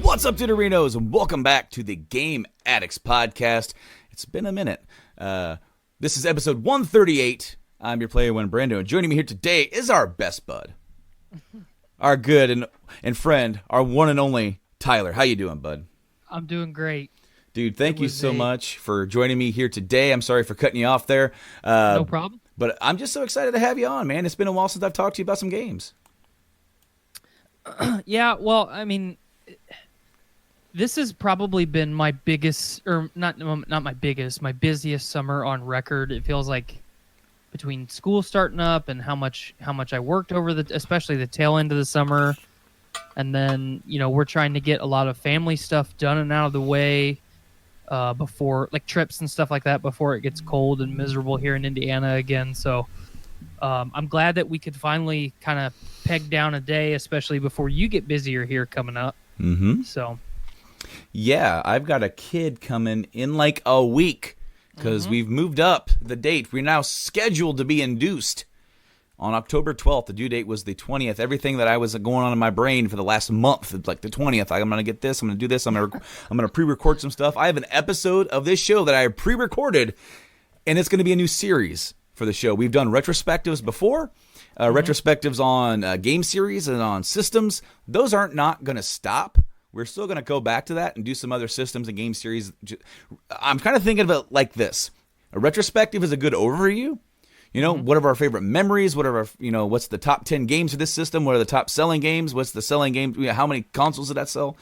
What's up, Duderinos, and welcome back to the Game Addicts podcast. It's been a minute. This is episode 138. I'm your player one, Brando, and joining me here today is our best bud, our good and friend, our one and only Tyler. How you doing, bud? I'm doing great. Dude, thank you so much for joining me here today. I'm sorry for cutting you off there. No problem. But I'm just so excited to have you on, man. It's been a while since I've talked to you about some games. Yeah, well, I mean, this has probably been my biggest, or not my biggest, my busiest summer on record. It feels like between school starting up and how much I worked over especially the tail end of the summer, and then we're trying to get a lot of family stuff done and out of the way before, like trips and stuff like that, before it gets cold and miserable here in Indiana again. So I'm glad that we could finally kind of peg down a day, especially before you get busier here coming up. Mm-hmm. So. Yeah, I've got a kid coming in like a week because we've moved up the date. We're now scheduled to be induced on October 12th. The due date was the 20th. Everything that I was going on in my brain for the last month, like the 20th, I'm going to get this, I'm going to do this, I'm going to pre-record some stuff. I have an episode of this show that I pre-recorded, and it's going to be a new series for the show. We've done retrospectives before, retrospectives on game series and on systems. Those aren't not going to stop. We're still going to go back to that and do some other systems and game series. I'm kind of thinking of it like this. A retrospective is a good overview. What are our favorite memories? What are our, what's the top 10 games of this system? What are the top selling games? What's the selling game? How many consoles did that sell?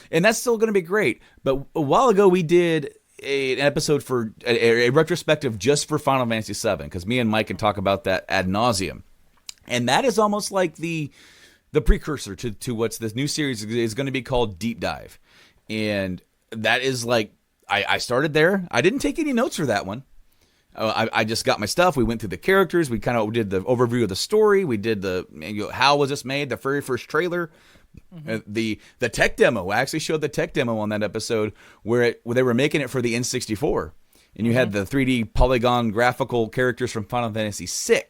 And that's still going to be great. But a while ago, we did an episode for a retrospective just for Final Fantasy VII, because me and Mike can talk about that ad nauseum. And that is almost like the precursor to what's this new series is going to be called Deep Dive. And that is like, I started there. I didn't take any notes for that one. I just got my stuff. We went through the characters. We kind of did the overview of the story. We did how was this made, the very first trailer, the tech demo. I actually showed the tech demo on that episode where they were making it for the N64. And you had the 3D polygon graphical characters from Final Fantasy VI.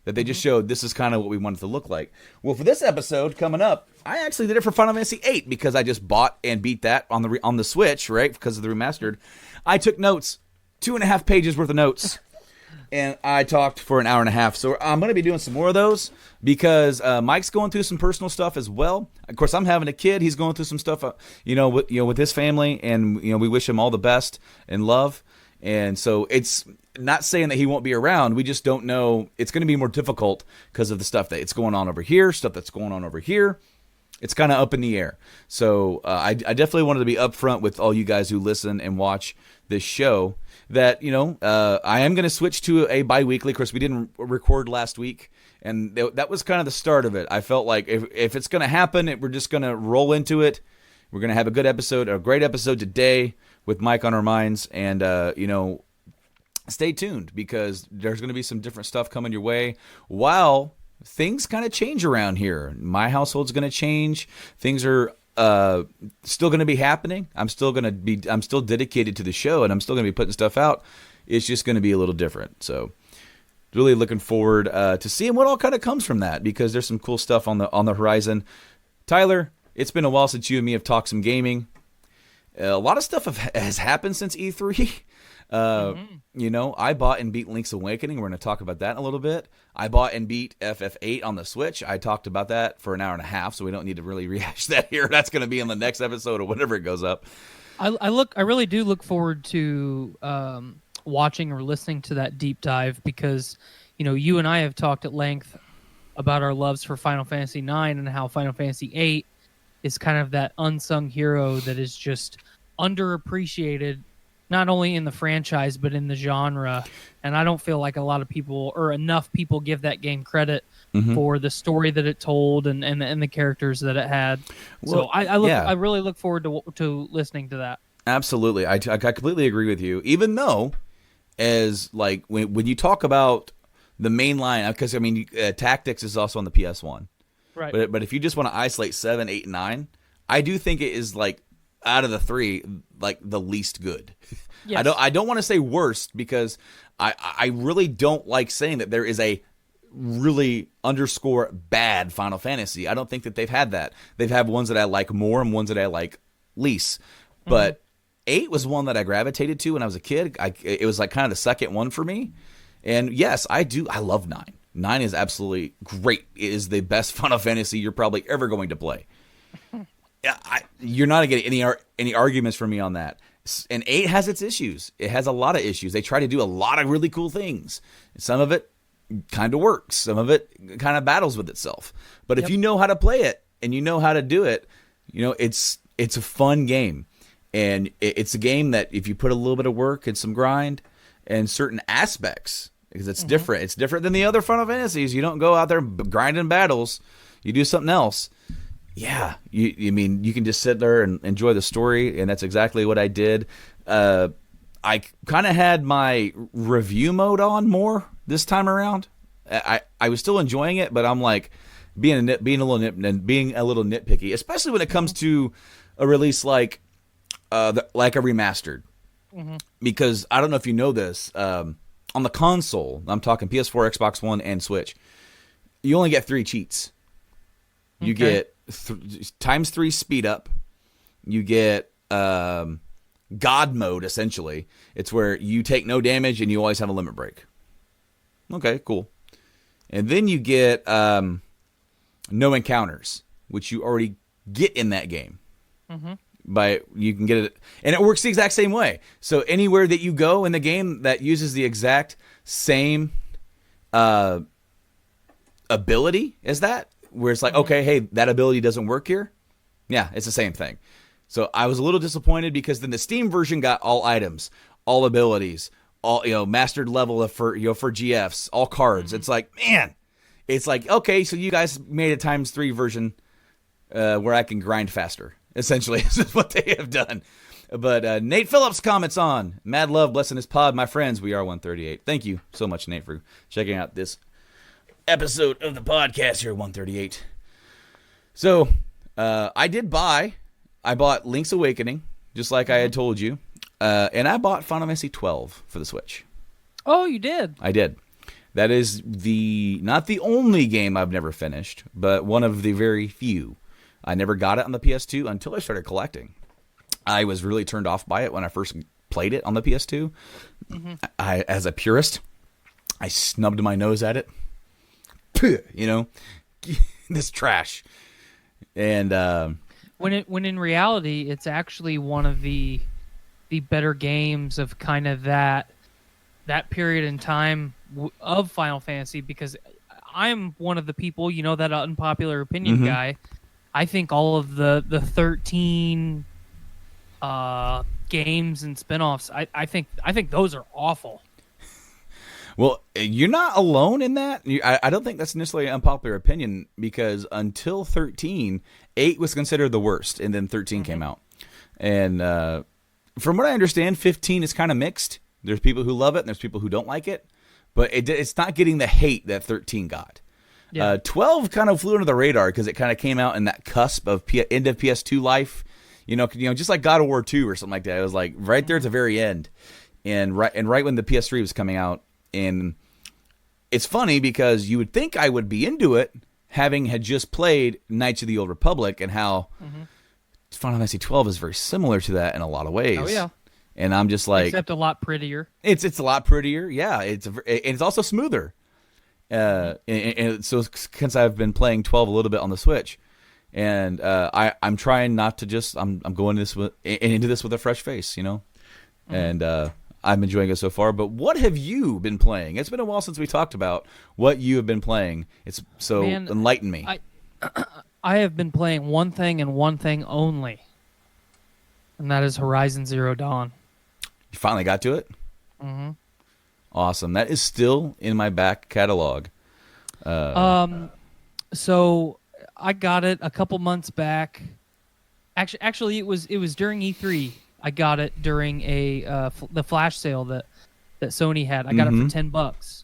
That they just showed this is kind of what we want it to look like. Well, for this episode coming up, I actually did it for Final Fantasy VIII because I just bought and beat that on the Switch, right? Because of the remastered. I took notes, 2.5 pages worth of notes, and I talked for an hour and a half. So I'm going to be doing some more of those because Mike's going through some personal stuff as well. Of course, I'm having a kid. He's going through some stuff, with his family, and we wish him all the best and love. And so it's not saying that he won't be around. We just don't know. It's going to be more difficult because of the stuff that's going on over here, stuff that's going on over here. It's kind of up in the air. So I definitely wanted to be upfront with all you guys who listen and watch this show that, I am going to switch to a bi-weekly. Of course, we didn't record last week, and that was kind of the start of it. I felt like if it's going to happen, we're just going to roll into it. We're going to have a good episode, a great episode today with Mike on our minds, and, stay tuned because there's going to be some different stuff coming your way while things kind of change around here. My household's going to change. Things are still going to be happening. I'm still dedicated to the show, and I'm still going to be putting stuff out. It's just going to be a little different. So really looking forward to seeing what all kind of comes from that because there's some cool stuff on the horizon. Tyler, it's been a while since you and me have talked some gaming. A lot of stuff has happened since E3. I bought and beat Link's Awakening. We're going to talk about that in a little bit. I bought and beat FF8 on the Switch. I talked about that for an hour and a half, so we don't need to really rehash that here. That's going to be in the next episode or whenever it goes up. I really do look forward to watching or listening to that deep dive because, you and I have talked at length about our loves for Final Fantasy IX and how Final Fantasy VIII is kind of that unsung hero that is just underappreciated, not only in the franchise but in the genre. And I don't feel like a lot of people or enough people give that game credit for the story that it told and the characters that it had. Well, so I really look forward to listening to that. Absolutely. I completely agree with you. Even though, as like when you talk about the main line, because I mean, Tactics is also on the PS1, right? But if you just want to isolate 7, 8, and 9, I do think it is like out of the three, like the least good. Yes. I don't want to say worst because I really don't like saying that there is a really underscore bad Final Fantasy. I don't think that they've had that. They've had ones that I like more and ones that I like least. But 8 was one that I gravitated to when I was a kid. It was like kind of the second one for me. And yes, I love 9. 9 is absolutely great. It is the best Final Fantasy you're probably ever going to play. You're not getting any arguments from me on that. And 8 has its issues. It has a lot of issues. They try to do a lot of really cool things. Some of it kind of works. Some of it kind of battles with itself. But if you know how to play it and you know how to do it, it's a fun game. And it's a game that if you put a little bit of work and some grind and certain aspects, because it's different. It's different than the other Final Fantasies. You don't go out there grinding battles. You do something else. Yeah, you mean you can just sit there and enjoy the story, and that's exactly what I did. I kind of had my review mode on more this time around. I was still enjoying it, but I'm like being a little nitpicky, especially when it comes to a release like a remastered. Because I don't know if you know this, on the console, I'm talking PS4, Xbox One, and Switch, you only get 3 cheats. You get times 3 speed up. You get God mode, essentially. It's where you take no damage and you always have a limit break. Okay, cool. And then you get no encounters, which you already get in that game. You can get it, and it works the exact same way. So anywhere that you go in the game that uses the exact same ability as that, where it's like, okay, hey, that ability doesn't work here. Yeah, it's the same thing. So I was a little disappointed because then the Steam version got all items, all abilities, all mastered level for GFs, all cards. It's like, man, it's like, okay, so you guys made a times 3 version where I can grind faster. Essentially, this is what they have done. But Nate Phillips comments on Mad Love blessing his pod, my friends. We are 138. Thank you so much, Nate, for checking out this episode of the podcast here at 138. So I bought Link's Awakening, just like I had told you, and I bought Final Fantasy 12 for the Switch. Oh, you did? I did. That is not the only game I've never finished, but one of the very few. I never got it on the PS2 until I started collecting. I was really turned off by it when I first played it on the PS2. As a purist, I snubbed my nose at it. This trash. And when in reality, it's actually one of the better games of kind of that period in time of Final Fantasy, because I'm one of the people, that unpopular opinion guy. I think all of the 13 games and spinoffs, I think those are awful. Well, you're not alone in that. I don't think that's necessarily an unpopular opinion, because until 13, 8 was considered the worst, and then 13 came out. And from what I understand, 15 is kind of mixed. There's people who love it, and there's people who don't like it. But it's not getting the hate that 13 got. Yeah. 12 kind of flew under the radar because it kind of came out in that cusp of end of PS2 life, just like God of War 2 or something like that. It was like right there at the very end, and right when the PS3 was coming out. And it's funny because you would think I would be into it, having had just played Knights of the Old Republic, and how Final Fantasy 12 is very similar to that in a lot of ways. Oh yeah. And I'm just like, except a lot prettier. It's a lot prettier. Yeah. It's also smoother. And so since I've been playing 12 a little bit on the Switch, and I'm trying not to just I'm going into this with a fresh face, and I'm enjoying it so far. But what have you been playing? It's been a while since we talked about what you have been playing. Enlighten me. I have been playing one thing and one thing only, and that is Horizon Zero Dawn. You finally got to it? Mm-hmm. Awesome. That is still in my back catalog. So I got it a couple months back. Actually, it was during E3. I got it during the flash sale that Sony had. I got it for $10.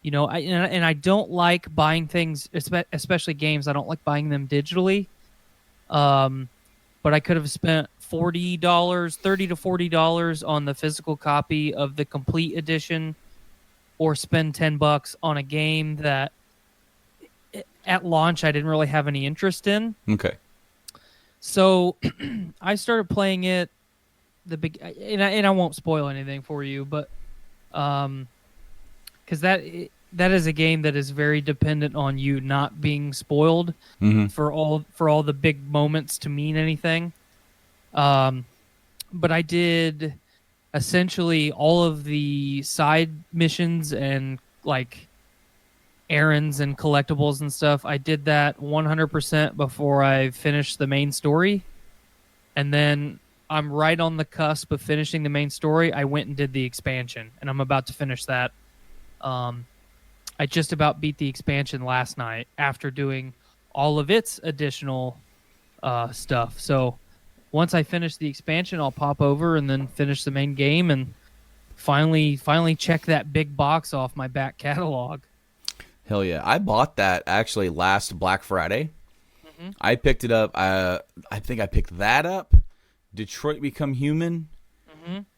You know, I don't like buying things, especially games. I don't like buying them digitally. But I could have spent $30 to $40 on the physical copy of the complete edition, or spend $10 on a game that at launch I didn't really have any interest in. Okay. So I started playing it. And I won't spoil anything for you, but because that is a game that is very dependent on you not being spoiled for all the big moments to mean anything. But I did essentially all of the side missions and like errands and collectibles and stuff. I did that 100% before I finished the main story, and then I'm right on the cusp of finishing the main story. I went and did the expansion, and I'm about to finish that. I just about beat the expansion last night after doing all of its additional stuff. So once I finish the expansion, I'll pop over and then finish the main game and finally check that big box off my back catalog. Hell yeah. I bought that actually last Black Friday. I picked it up. I think I picked that up. Detroit Become Human,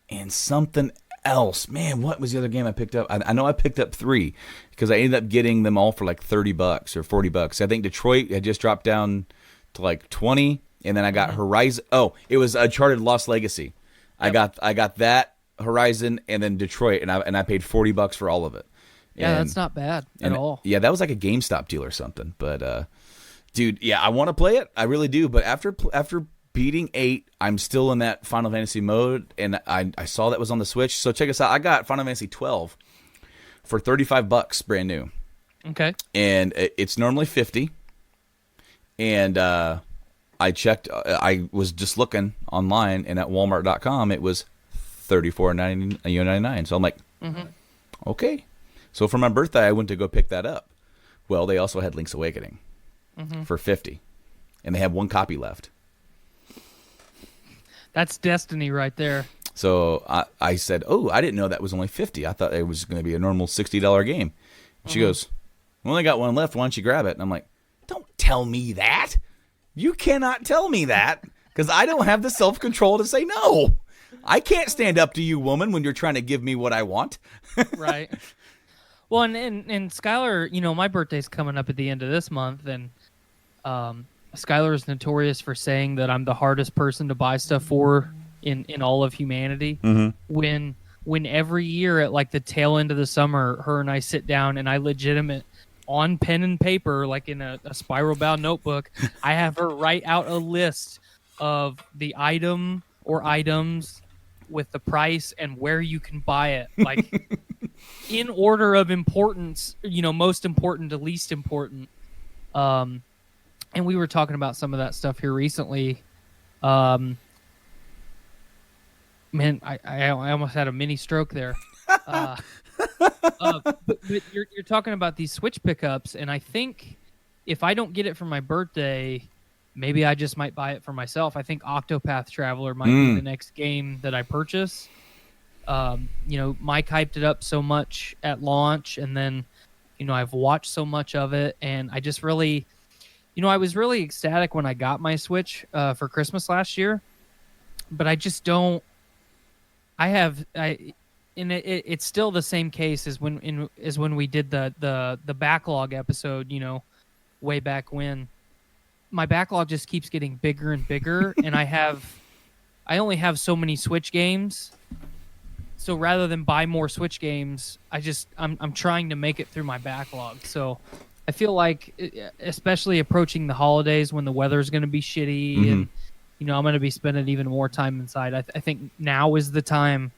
and something else. Man, what was the other game I picked up? I know I picked up 3 because I ended up getting them all for like $30 or $40. I think Detroit had just dropped down to like 20, and then I got Horizon. Oh, it was Uncharted Lost Legacy. Yep. I got that Horizon and then Detroit, and I paid $40 for all of it. Yeah, that's not bad at all. Yeah, that was like a GameStop deal or something. But dude, yeah, I want to play it. I really do. But after beating 8, I'm still in that Final Fantasy mode, and I saw that was on the Switch. So check us out. I got Final Fantasy 12 for $35, brand new. Okay. And it's normally $50. And I checked. I was just looking online, and at Walmart.com it was $34.99. So I'm like, okay. So for my birthday, I went to go pick that up. Well, they also had Link's Awakening for $50, and they have 1 copy left. That's destiny right there. So I said, "Oh, I didn't know that was only $50. I thought it was going to be a normal $60 game." And she goes, "We only got 1 left. Why don't you grab it?" And I'm like, "Don't tell me that. You cannot tell me that, because I don't have the self-control to say no. I can't stand up to you, woman, when you're trying to give me what I want." Right. Well, and Skylar, you know, my birthday's coming up at the end of this month, and Skylar is notorious for saying that I'm the hardest person to buy stuff for in all of humanity. When every year at like the tail end of the summer, her and I sit down and I legitimate on pen and paper, like in a spiral bound notebook, I have her write out a list of the item or items with the price and where you can buy it, like in order of importance, you know, most important to least important. And we were talking about some of that stuff here recently. Man, I almost had a mini stroke there. But you're talking about these Switch pickups, and I think if I don't get it for my birthday, maybe I just might buy it for myself. I think Octopath Traveler might be the next game that I purchase. You know, Mike hyped it up so much at launch, and then, you know, I've watched so much of it, and I just really... You know, I was really ecstatic when I got my Switch for Christmas last year, but I just don't. It's still the same case as when we did the backlog episode. You know, way back when. My backlog just keeps getting bigger and bigger, and I only have so many Switch games. So rather than buy more Switch games, I'm trying to make it through my backlog. So. I feel like, especially approaching the holidays when the weather is going to be shitty and, you know, I'm going to be spending even more time inside. I think now is the time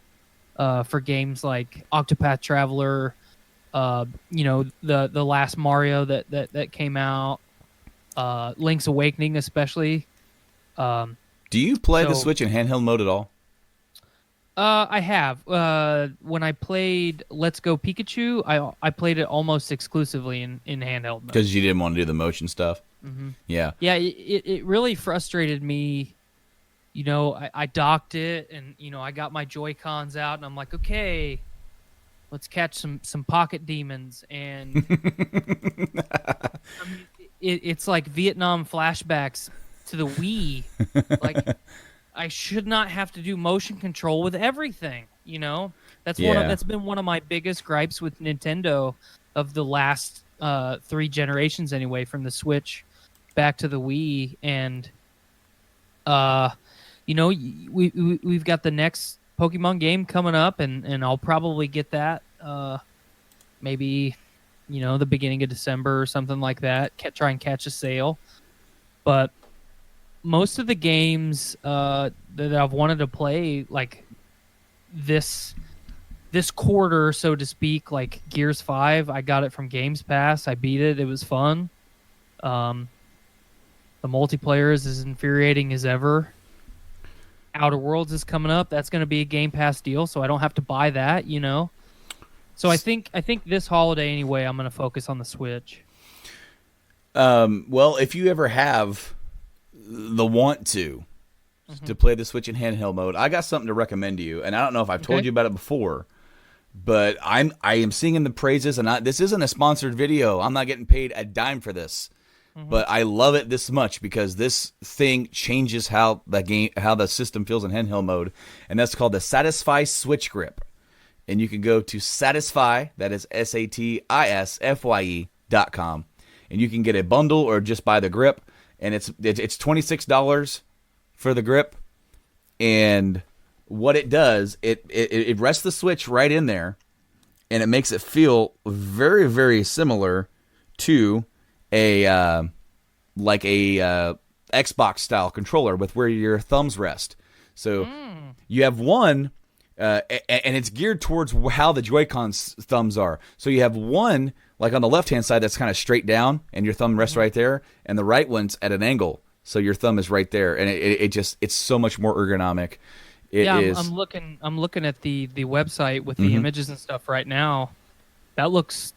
for games like Octopath Traveler, you know, the last Mario that came out. Link's Awakening especially. Do you play the So- Switch in handheld mode at all? I have. When I played Let's Go Pikachu, I played it almost exclusively in handheld mode. Because you didn't want to do the motion stuff. Mm-hmm. Yeah. Yeah, it really frustrated me. You know, I docked it, and you know, I got my Joy-Cons out, and I'm like, okay, let's catch some pocket demons, and I mean, it's like Vietnam flashbacks to the Wii. Like, I should not have to do motion control with everything. You know, that's been one of my biggest gripes with Nintendo of the last 3 generations, anyway, from the Switch back to the Wii, and you know, we've got the next Pokemon game coming up, and I'll probably get that maybe, you know, the beginning of December or something like that. Try and catch a sale. But most of the games that I've wanted to play, like this quarter, so to speak, like Gears 5, I got it from Games Pass. I beat it. It was fun. The multiplayer is as infuriating as ever. Outer Worlds is coming up. That's going to be a Game Pass deal, so I don't have to buy that, you know. So I think this holiday anyway, I'm going to focus on the Switch. Well, if you ever have the want to play the Switch in handheld mode, I got something to recommend to you. And I don't know if I've told you about it before, but I am singing the praises. And this isn't a sponsored video. I'm not getting paid a dime for this. But I love it this much because this thing changes how the system feels in handheld mode, and that's called the Satisfy Switch Grip. And you can go to Satisfy, that is SATISFYE.com, and you can get a bundle or just buy the grip, and it's $26 for the grip. And what it does, it rests the Switch right in there, and it makes it feel very, very similar to a Xbox style controller with where your thumbs rest. So you have one, and it's geared towards how the Joy-Con's thumbs are. So you have one like on the left hand side that's kind of straight down, and your thumb rests right there, and the right one's at an angle, so your thumb is right there, and it's so much more ergonomic. I'm looking at the website with the images and stuff right now. That looks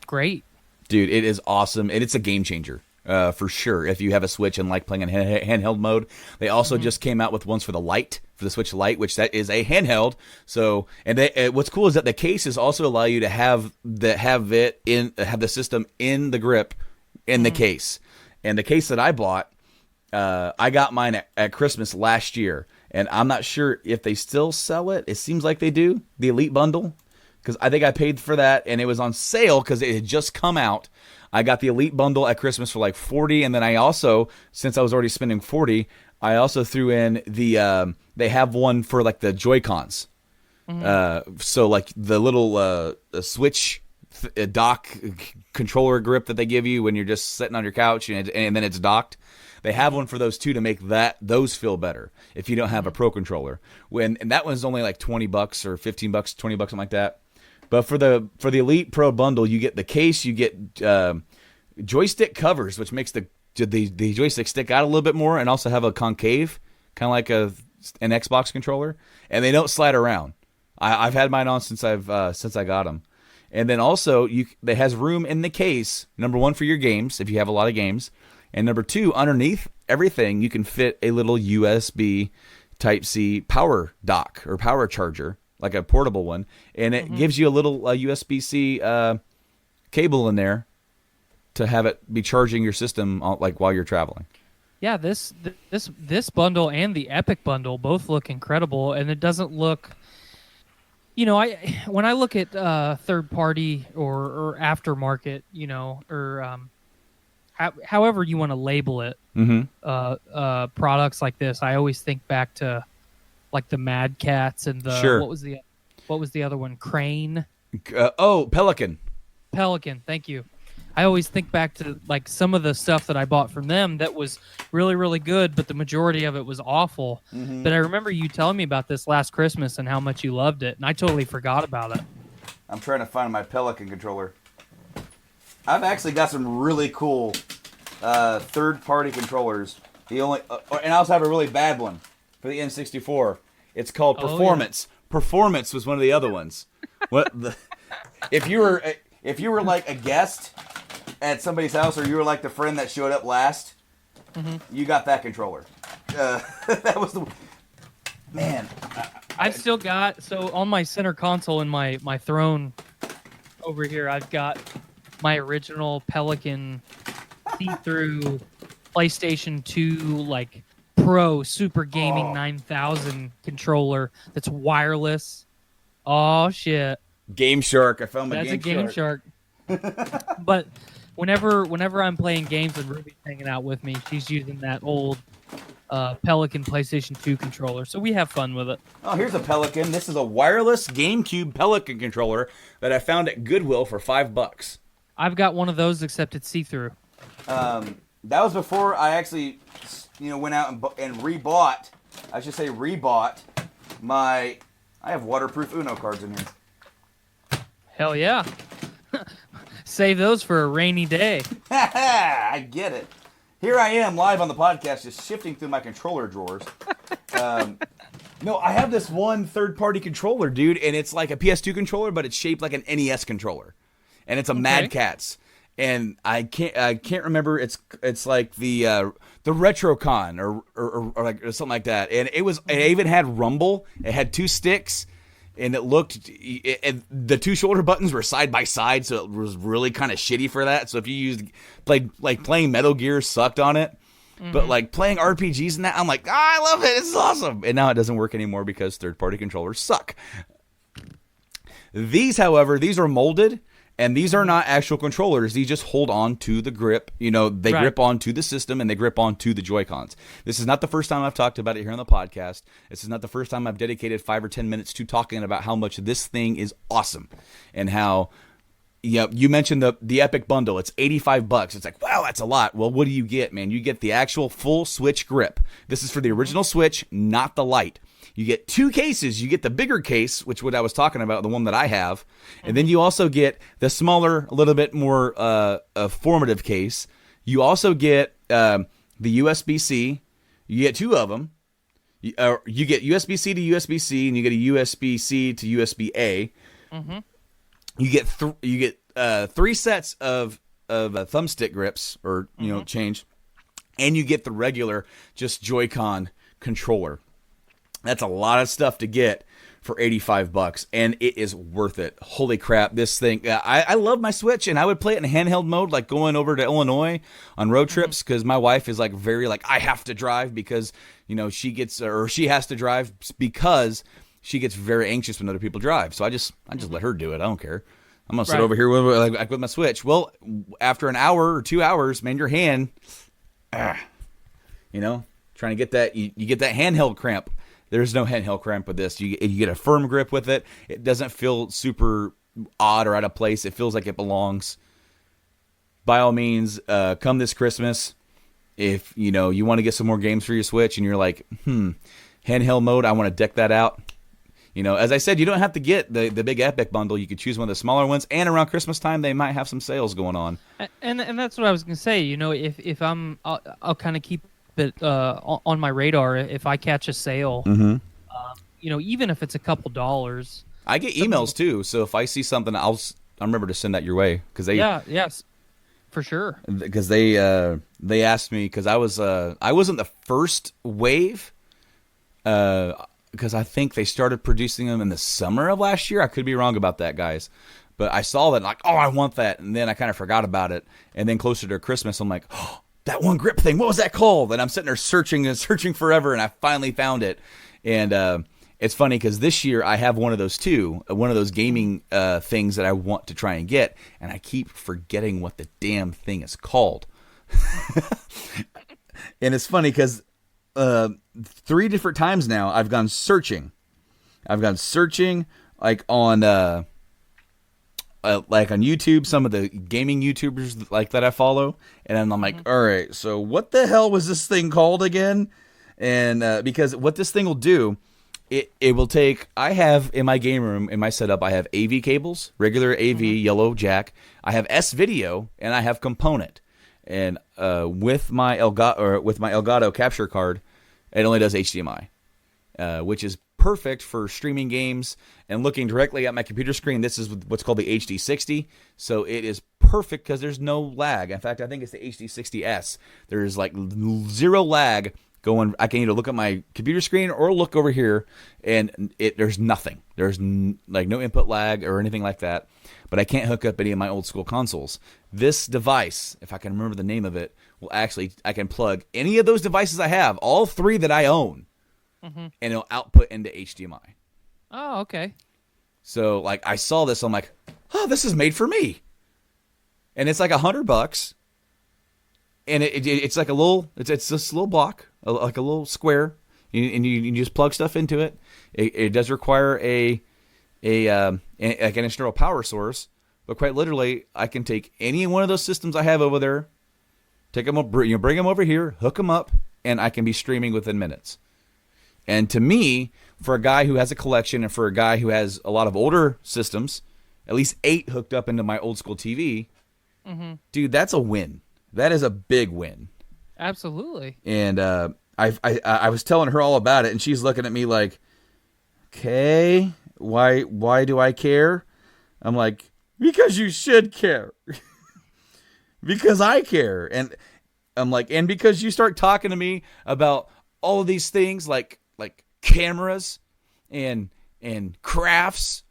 great. Dude, it is awesome, and it's a game changer for sure. If you have a Switch and like playing in handheld mode, they also just came out with ones for the Switch Lite, which that is a handheld. So, and what's cool is that the cases also allow you to have the system in the grip in the case. And the case that I bought, I got mine at Christmas last year, and I'm not sure if they still sell it. It seems like they do, the Elite Bundle. Because I think I paid for that, and it was on sale because it had just come out. I got the Elite Bundle at Christmas for like $40, and then I also, since I was already spending $40, I also threw in the, they have one for like the Joy-Cons. So like the little Switch dock controller grip that they give you when you're just sitting on your couch and then it's docked. They have one for those too to make those feel better if you don't have a Pro controller. And that one's only like $20 or $15, $20, something like that. But for the Elite Pro bundle, you get the case, you get joystick covers, which makes the joystick stick out a little bit more, and also have a concave, kind of like an Xbox controller, and they don't slide around. I've had mine on since I got them, and then also they has room in the case. Number one, for your games if you have a lot of games, and number two, underneath everything you can fit a little USB Type-C power dock or power charger, like a portable one, and it gives you a little USB-C cable in there to have it be charging your system like while you're traveling. Yeah, this bundle and the Epic bundle both look incredible, and it doesn't look. You know, when I look at third party or aftermarket, you know, or however you want to label it, products like this, I always think back to like the Mad Cats and the what was the other one? Crane. Pelican. Pelican. Thank you. I always think back to like some of the stuff that I bought from them that was really, really good, but the majority of it was awful. But I remember you telling me about this last Christmas and how much you loved it, and I totally forgot about it. I'm trying to find my Pelican controller. I've actually got some really cool third-party controllers. And I also have a really bad one for the N64. It's called Performance. Yeah. Performance was one of the other ones. If you were like a guest at somebody's house, or you were like the friend that showed up last, you got that controller. That was the man. I've still got, so on my center console in my throne over here, I've got my original Pelican see-through PlayStation 2 like Pro Super Gaming 9000 controller that's wireless. Oh shit. Game Shark. I found my That's Game a Game Shark. But whenever I'm playing games and Ruby's hanging out with me, she's using that old Pelican PlayStation 2 controller. So we have fun with it. Oh, here's a Pelican. This is a wireless GameCube Pelican controller that I found at Goodwill for $5. I've got one of those, except it's see-through. That was before I actually, went out and rebought. I should say rebought my. I have waterproof Uno cards in here. Hell yeah! Save those for a rainy day. I get it. Here I am live on the podcast, just shifting through my controller drawers. No, I have this one third-party controller, dude, and it's like a PS2 controller, but it's shaped like an NES controller, and it's a Mad Catz. And I can't remember. It's like the Retrocon or like or something like that. And it even had rumble. It had 2 sticks, and it looked. And the 2 shoulder buttons were side by side, so it was really kind of shitty for that. So if you playing Metal Gear sucked on it, but like playing RPGs and that, I'm like, I love it. It's awesome. And now it doesn't work anymore because third party controllers suck. These, however, are molded. And these are not actual controllers. These just hold on to the grip. They grip onto the system and they grip onto the Joy-Cons. This is not the first time I've talked about it here on the podcast. This is not the first time I've dedicated 5 or 10 minutes to talking about how much this thing is awesome. And how, you mentioned the Epic Bundle. It's $85. It's like, wow, that's a lot. Well, what do you get, man? You get the actual full Switch grip. This is for the original Switch, not the Lite. You get 2 cases. You get the bigger case, which what I was talking about, the one that I have. And then you also get the smaller, a little bit more formative case. You also get the USB-C. You get 2 of them. You get USB-C to USB-C, and you get a USB-C to USB-A. You get 3 sets of thumbstick grips, or change. And you get the regular just Joy-Con controller. That's a lot of stuff to get for $85, and it is worth it. Holy crap, this thing. I love my Switch, and I would play it in handheld mode, like going over to Illinois on road trips, because my wife is like very like, I have to drive because, she has to drive because she gets very anxious when other people drive. So I just let her do it. I don't care. I'm going to sit over here with my Switch. Well, after an hour or 2 hours, man, your hand, trying to get that, you get that handheld cramp. There's no handheld cramp with this. You get a firm grip with it. It doesn't feel super odd or out of place. It feels like it belongs. By all means, come this Christmas, if you want to get some more games for your Switch and you're like, handheld mode, I want to deck that out. As I said, you don't have to get the big Epic bundle. You could choose one of the smaller ones, and around Christmas time, they might have some sales going on. And that's what I was gonna say. If I'll kind of keep it on my radar if I catch a sale. Even if it's a couple dollars. I get emails too, so if I see something, I'll remember to send that your way, because yes, for sure. Because they asked me, because I wasn't the first wave, because I think they started producing them in the summer of last year. I could be wrong about that, guys. But I saw that, like, oh, I want that, and then I kind of forgot about it. And then closer to Christmas, I'm like, oh, that one grip thing, what was that called? And I'm sitting there searching forever, and I finally found it. And it's funny because this year I have one of those too, one of those gaming things that I want to try and get, and I keep forgetting what the damn thing is called. And it's funny because 3 different times now I've gone searching. Like on YouTube, some of the gaming YouTubers like that I follow, and I'm like, all right, so what the hell was this thing called again? And because what this thing will do, it will take. I have in my game room, in my setup, I have AV cables, regular AV yellow jack. I have S video, and I have component. and with my Elgato capture card, it only does HDMI, which is perfect for streaming games and looking directly at my computer screen. This is what's called the HD60, so it is perfect because there's no lag. In fact, I think it's the HD60S. There's like zero lag going. I can either look at my computer screen or look over here, and there's nothing. There's like no input lag or anything like that. But I can't hook up any of my old school consoles. This device, if I can remember the name of it, I can plug any of those devices I have, all 3 that I own, and it'll output into HDMI. Oh, okay. So like I saw this, I'm like, oh, this is made for me. And it's like $100, and it's like a little, it's this little block, like a little square, and you just plug stuff into it. It does require like an external power source, but quite literally, I can take any one of those systems I have over there, take them, bring them over here, hook them up, and I can be streaming within minutes. And to me, for a guy who has a collection and for a guy who has a lot of older systems, at least 8 hooked up into my old school TV, dude, that's a win. That is a big win. Absolutely. And I was telling her all about it, and she's looking at me like, okay, why do I care? I'm like, because you should care. Because I care. And I'm like, and because you start talking to me about all of these things like cameras and crafts,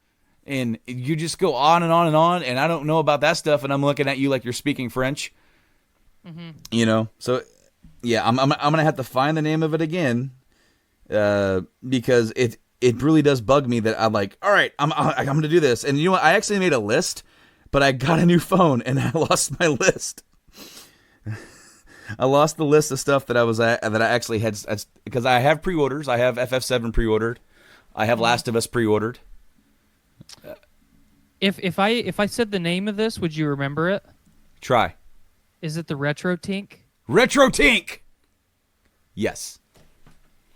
and you just go on and on and on, and I don't know about that stuff, and I'm looking at you like you're speaking French. You know, so yeah, I'm gonna have to find the name of it again, because it really does bug me that I'm like, all right, I'm gonna do this. And you know what? I actually made a list, but I got a new phone and I lost my list. I lost the list of stuff that I actually had, because I have pre-orders. I have FF7 pre-ordered. I have Last of Us pre-ordered. If I said the name of this, would you remember it? Try. Is it the Retro Tink? Retro Tink. Yes.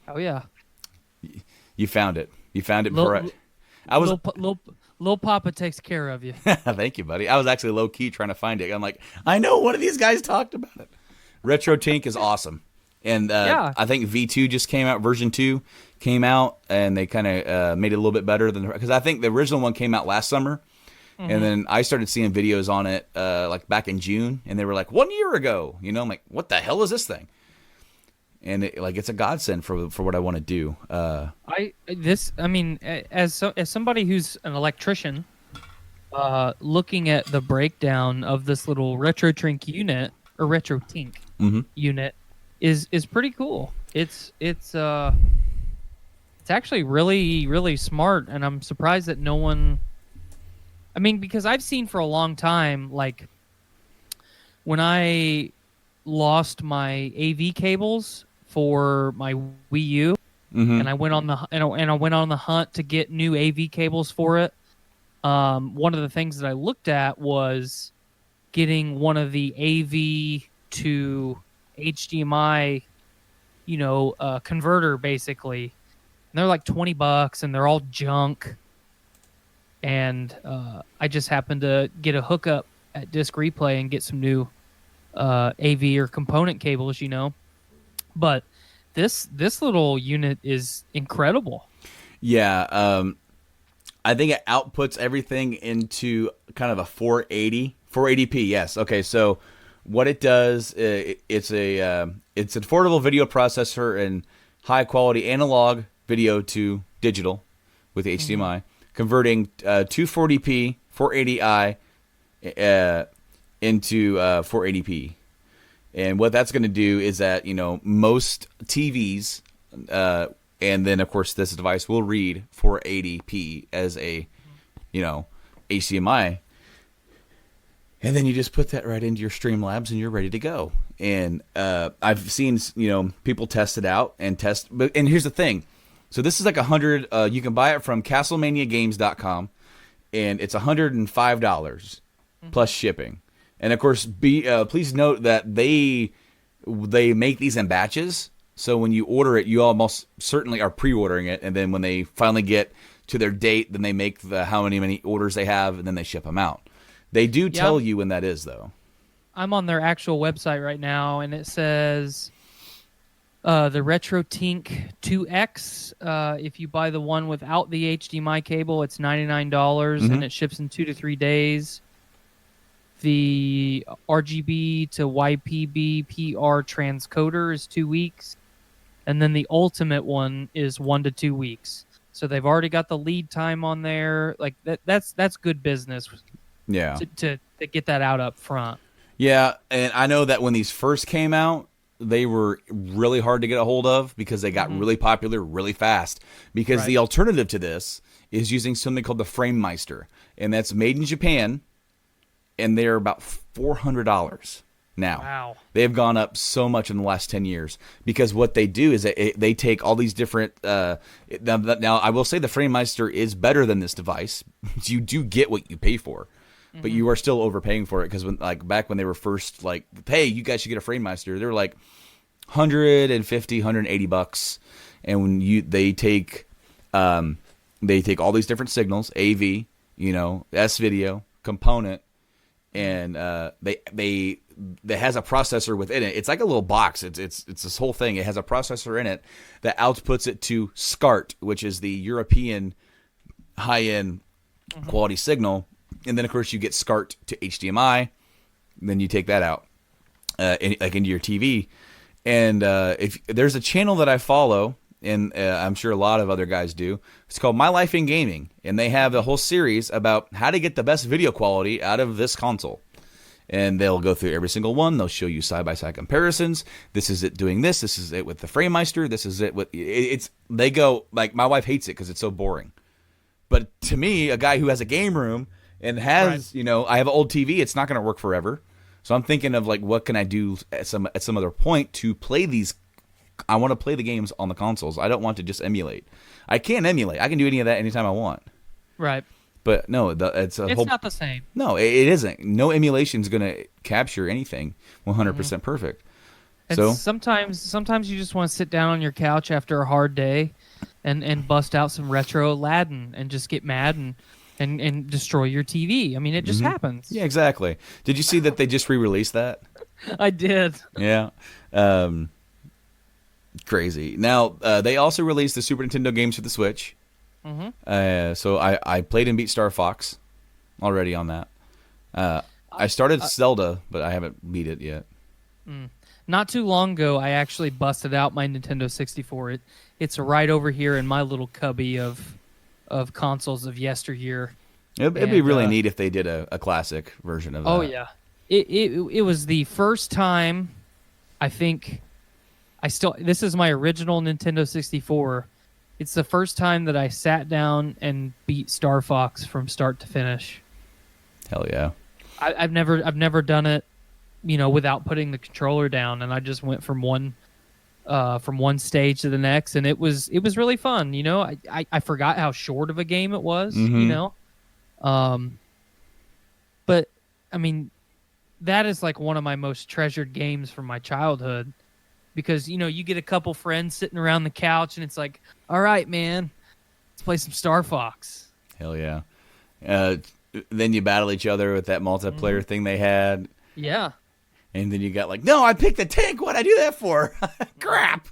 Oh yeah. You found it. You found it. Lil Papa takes care of you. Thank you, buddy. I was actually low key trying to find it. I'm like, I know one of these guys talked about it. Retro Tink is awesome, and I think V2 just came out. Version 2 came out, and they kind of made it a little bit better than, because I think the original one came out last summer, and then I started seeing videos on it like back in June, and they were like 1 year ago. You know, I'm like, what the hell is this thing? And it's a godsend for what I want to do. As somebody who's an electrician, looking at the breakdown of this little Retro Tink unit or Retro Tink unit is pretty cool. It's actually really, really smart, and I'm surprised that no one. I mean, because I've seen for a long time, like when I lost my AV cables for my Wii U, and I went on the hunt to get new AV cables for it. One of the things that I looked at was getting one of the AV to HDMI, converter basically. And they're like $20, and they're all junk. And I just happened to get a hookup at Disc Replay and get some new AV or component cables, But this little unit is incredible. Yeah, I think it outputs everything into kind of a 480p. Yes. Okay. So what it does, it's an affordable video processor and high quality analog video to digital with HDMI, converting 240p 480i into 480p. And what that's going to do is that, most TVs, and then, of course, this device will read 480p as a, HDMI. And then you just put that right into your Streamlabs and you're ready to go. And I've seen, people test it out and here's the thing. So this is like $100, you can buy it from CastlemaniaGames.com, and it's $105 plus shipping. And of course, please note that they make these in batches. So when you order it, you almost certainly are pre-ordering it, and then when they finally get to their date, then they make how many orders they have, and then they ship them out. They do tell you when that is, though. I'm on their actual website right now, and it says the RetroTink 2X. If you buy the one without the HDMI cable, it's $99, and it ships in 2 to 3 days. The RGB to YPB PR transcoder is 2 weeks, and then the ultimate one is 1 to 2 weeks. So they've already got the lead time on there. Like that's good business. Yeah. To get that out up front. Yeah, and I know that when these first came out, they were really hard to get a hold of because they got really popular really fast. Because the alternative to this is using something called the FrameMeister, and that's made in Japan, and they're about $400 now. Wow. They have gone up so much in the last 10 years because what they do is they take all these different now I will say the FrameMeister is better than this device. You do get what you pay for. But you are still overpaying for it because back when they were first like, hey, you guys should get a FrameMeister, they were like $150, $180, and when they take all these different signals, AV, S video, component, and they has a processor within it. It's like a little box. It's this whole thing. It has a processor in it that outputs it to SCART, which is the European high-end quality signal. And then, of course, you get SCART to HDMI. Then you take that out into your TV. And if there's a channel that I follow, and I'm sure a lot of other guys do, it's called My Life in Gaming. And they have a whole series about how to get the best video quality out of this console. And they'll go through every single one. They'll show you side-by-side comparisons. This is it doing this. This is it with the FrameMeister. This is it with... They go... Like, my wife hates it because it's so boring. But to me, a guy who has a game room... And has, I have an old TV. It's not going to work forever. So I'm thinking of, like, what can I do at some other point to play these. I want to play the games on the consoles. I don't want to just emulate. I can emulate. I can do any of that anytime I want. Right. But, no, it's not the same. No, it isn't. No emulation is going to capture anything 100% perfect. And so sometimes you just want to sit down on your couch after a hard day and bust out some retro Aladdin and just get mad and destroy your TV. I mean, it just happens. Yeah, exactly. Did you see that they just re-released that? I did. Yeah. Crazy. Now, they also released the Super Nintendo games for the Switch. So I played and beat Star Fox already on that. I started Zelda, but I haven't beat it yet. Not too long ago, I actually busted out my Nintendo 64. It's right over here in my little cubby of consoles of yesteryear. It'd be really neat if they did a classic version of that. Oh yeah, it was the first time. I think this is my original Nintendo 64. It's the first time that I sat down and beat Star Fox from start to finish. Hell yeah! I've never done it, without putting the controller down, and I just went from one stage to the next, and it was really fun. I forgot how short of a game it was. But I mean, that is like one of my most treasured games from my childhood, because you get a couple friends sitting around the couch, and it's like, all right, man, let's play some Star Fox. Hell yeah! Then you battle each other with that multiplayer thing they had. Yeah. And then you got like, no, I picked the tank. What'd I do that for? Crap.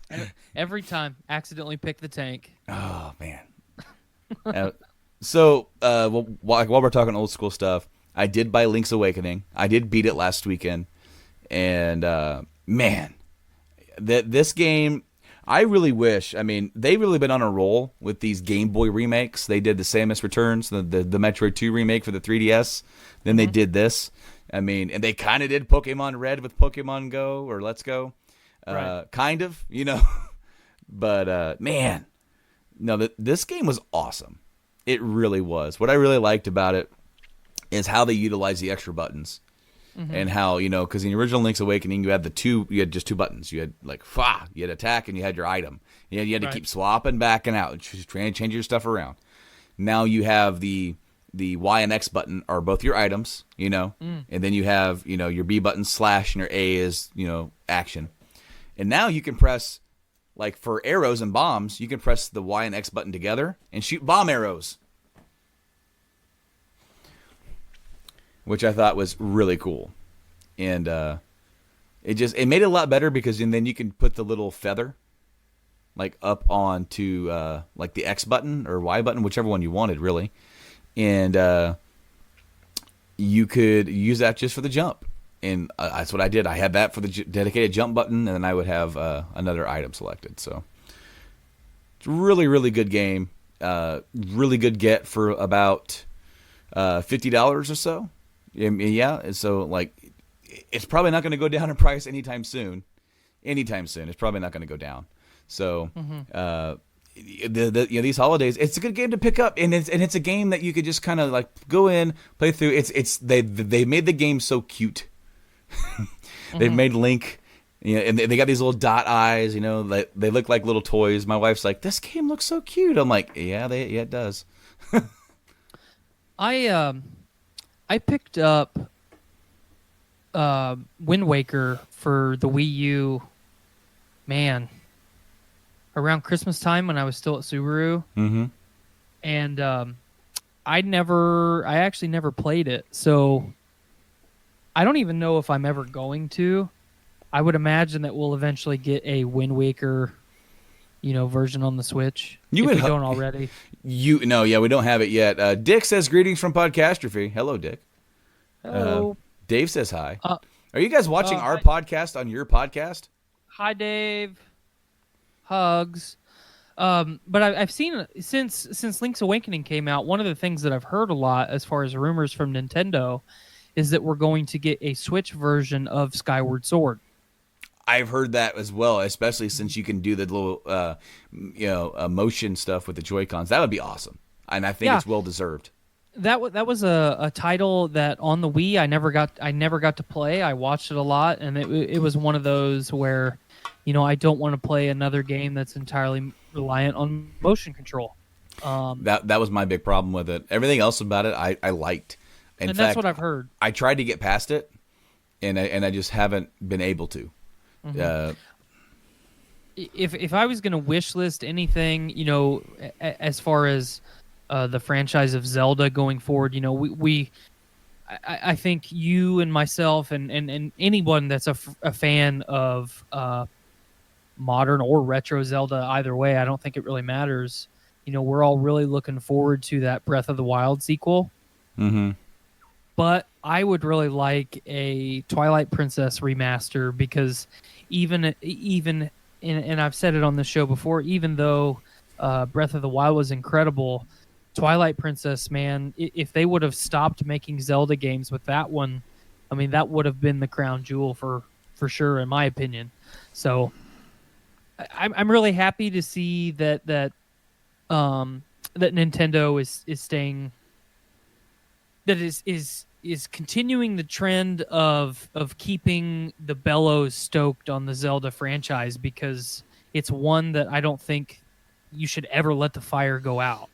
Every time, accidentally pick the tank. Oh, man. So while we're talking old school stuff, I did buy Link's Awakening. I did beat it last weekend. And, man, this game, I really wish, they've really been on a roll with these Game Boy remakes. They did the Samus Returns, the Metroid 2 remake for the 3DS. Then they did this. And they kind of did Pokemon Red with Pokemon Go or Let's Go. Right. Kind of, But, man, no, this game was awesome. It really was. What I really liked about it is how they utilized the extra buttons. And how, because in the original Link's Awakening, you had just two buttons. You had, you had attack and you had your item. You had to keep swapping back and out, just trying to change your stuff around. Now you have the Y and X button are both your items, and then you have, your B button / and your A is, action. And now you can press, like for arrows and bombs, you can press the Y and X button together and shoot bomb arrows. Which I thought was really cool. and it made it a lot better because then you can put the little feather like up onto like the X button or Y button, whichever one you wanted, really, and you could use that just for the jump. And that's what I did. I had that for the dedicated jump button, and then I would have another item selected. So it's a really, really good game. Really good get for about $50 or so. Yeah, so like it's probably not going to go down in price anytime soon. It's probably not going to go down. So these holidays, it's a good game to pick up, and it's a game that you could just kind of like go in, play through. They made the game so cute. They've made Link, and they got these little dot eyes. They look like little toys. My wife's like, "This game looks so cute." I'm like, "Yeah, it does." I picked up Wind Waker for the Wii U, man, around Christmas time when I was still at Subaru, and I actually never played it, so I don't even know if I'm ever going to. I would imagine that we'll eventually get a Wind Waker, version on the Switch. If we don't already. We don't have it yet. Dick says greetings from Podcastrophe. Hello, Dick. Hello. Dave says hi. Are you guys watching our podcast on your podcast? Hi, Dave. Hugs. But I've seen since Link's Awakening came out, one of the things that I've heard a lot as far as rumors from Nintendo is that we're going to get a Switch version of Skyward Sword. I've heard that as well, especially since you can do the little, motion stuff with the Joy-Cons. That would be awesome, and I think it's well deserved. That was a title that on the Wii I never got to play. I watched it a lot, and it was one of those where, I don't want to play another game that's entirely reliant on motion control. That was my big problem with it. Everything else about it, I liked. In fact, that's what I've heard. I tried to get past it, and I just haven't been able to. If I was going to wish list anything, as far as the franchise of Zelda going forward, I think you and myself and anyone that's a fan of modern or retro Zelda, either way, I don't think it really matters. We're all really looking forward to that Breath of the Wild sequel. But I would really like a Twilight Princess remaster because even and I've said it on the show before, even though Breath of the Wild was incredible, Twilight Princess, man, if they would have stopped making Zelda games with that one, I mean, that would have been the crown jewel for sure, in my opinion. So I'm really happy to see that Nintendo is staying, that is continuing the trend of keeping the bellows stoked on the Zelda franchise, because it's one that I don't think you should ever let the fire go out.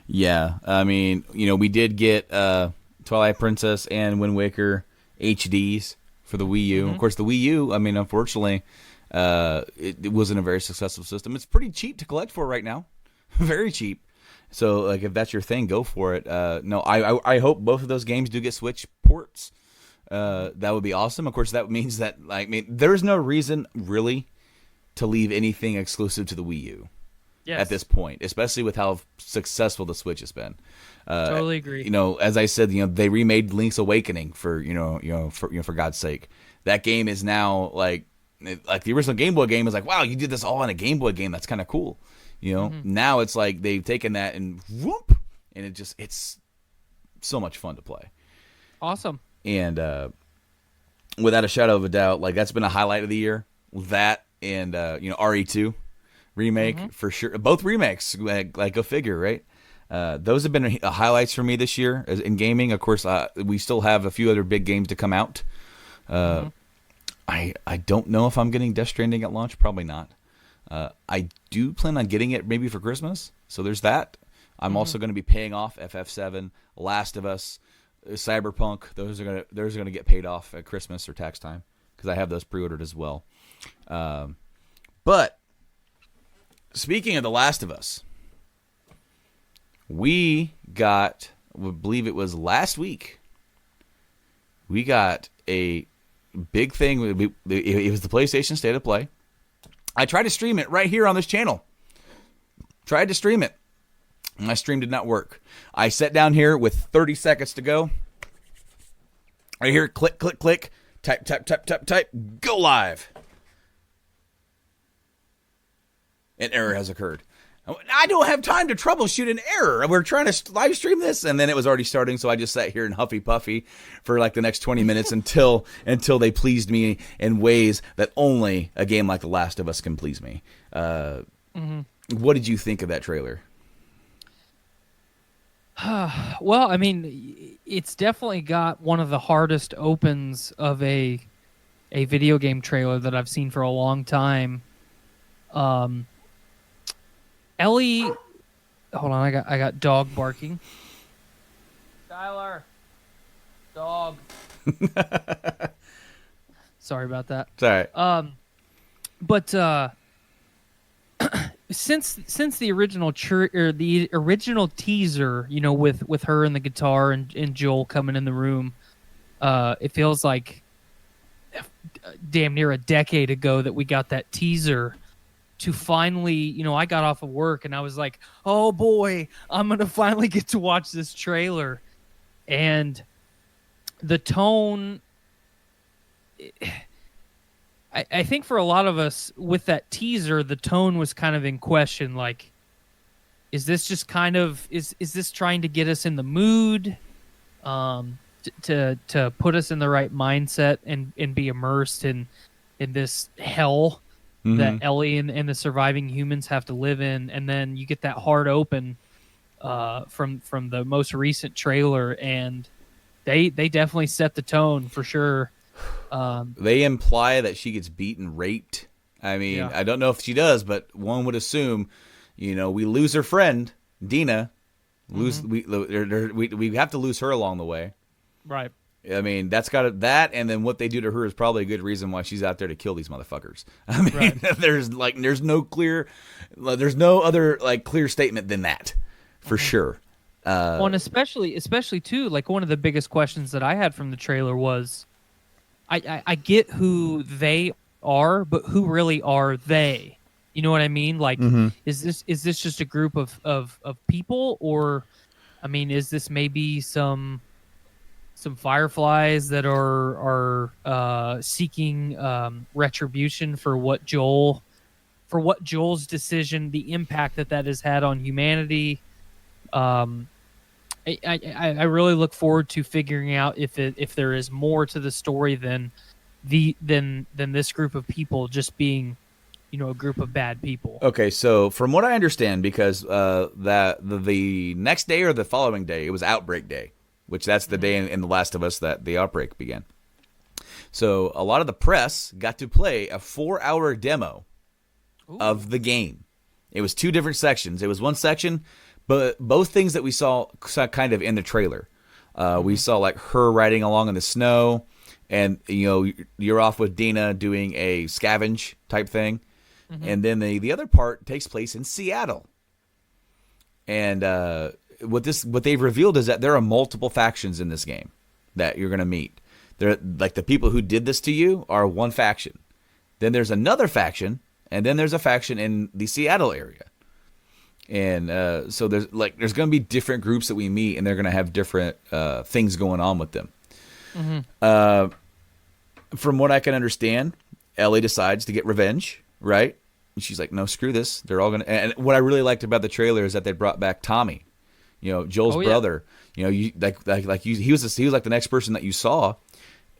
Yeah, I mean, we did get Twilight Princess and Wind Waker HDs for the Wii U. Of course, the Wii U, I mean, unfortunately, it wasn't a very successful system. It's pretty cheap to collect for right now. Very cheap. So, like, if that's your thing, go for it. No, I hope both of those games do get Switch ports. That would be awesome. Of course, that means that, there's no reason, really, to leave anything exclusive to the Wii U. Yes. At this point, especially with how successful the Switch has been. Totally agree. As I said, they remade Link's Awakening for God's sake. That game is now like the original Game Boy game is like, wow, you did this all on a Game Boy game. That's kind of cool. Now it's like they've taken that and whoop, and it's so much fun to play. Awesome. And without a shadow of a doubt, like that's been a highlight of the year. That and RE2 remake for sure. Both remakes, like a figure, right? Those have been highlights for me this year in gaming. Of course, we still have a few other big games to come out. I don't know if I'm getting Death Stranding at launch. Probably not. I do plan on getting it maybe for Christmas. So there's that. I'm also going to be paying off FF7, Last of Us, Cyberpunk. Those are going to get paid off at Christmas or tax time because I have those pre-ordered as well. But speaking of The Last of Us, we got, I believe it was last week, we got a big thing. It was the PlayStation State of Play. I tried to stream it right here on this channel. Tried to stream it. My stream did not work. I sat down here with 30 seconds to go. Right here, click, click, click. Type, type, type, type, type. Go live. An error has occurred. I don't have time to troubleshoot an error. We're trying to live stream this, and then it was already starting, so I just sat here in huffy puffy for like the next 20 minutes until they pleased me in ways that only a game like The Last of Us can please me. What did you think of that trailer? Well, I mean, it's definitely got one of the hardest opens of a video game trailer that I've seen for a long time. Ellie, hold on, I got dog barking. Skylar, dog. Sorry about that. It's all right. But since the original the original teaser, you know, with her and the guitar and Joel coming in the room, it feels like damn near a decade ago that we got that teaser. To finally, you know, I got off of work and I was like, oh boy, I'm going to finally get to watch this trailer. And the tone, I think for a lot of us with that teaser, the tone was kind of in question. Like, is this just kind of, is this trying to get us in the mood to put us in the right mindset and be immersed in this hell that Ellie and the surviving humans have to live in, and then you get that hard open from the most recent trailer, and they definitely set the tone for sure. They imply that she gets beaten, raped. I mean, yeah. I don't know if she does, but one would assume, you know, we lose her friend Dina, we have to lose her along the way, right? I mean, that, and then what they do to her is probably a good reason why she's out there to kill these motherfuckers. I mean, right. there's no other like clear statement than that, for sure. Well, and especially too, like one of the biggest questions that I had from the trailer was, I get who they are, but who really are they? You know what I mean? Like, is this just a group of people, or, I mean, is this maybe some fireflies that are seeking retribution for what Joel's decision, the impact that has had on humanity. I really look forward to figuring out if there is more to the story than this group of people just being, you know, a group of bad people. Okay, so from what I understand, because the next day or the following day, it was Outbreak Day, which that's the day in The Last of Us that the outbreak began. So a lot of the press got to play a 4-hour demo of the game. It was 2 different sections. It was one section, but both things that we saw kind of in the trailer. We saw like her riding along in the snow, and you know, you're off with Dina doing a scavenge type thing. And then the other part takes place in Seattle. And what they've revealed is that there are multiple factions in this game that you're going to meet. They're like, the people who did this to you are one faction. Then there's another faction, and then there's a faction in the Seattle area. And so there's going to be different groups that we meet, and they're going to have different things going on with them. From what I can understand, Ellie decides to get revenge, right? And she's like, no, screw this. They're all going to... And what I really liked about the trailer is that they brought back Tommy, you know, Joel's brother. You know, he was like the next person that you saw,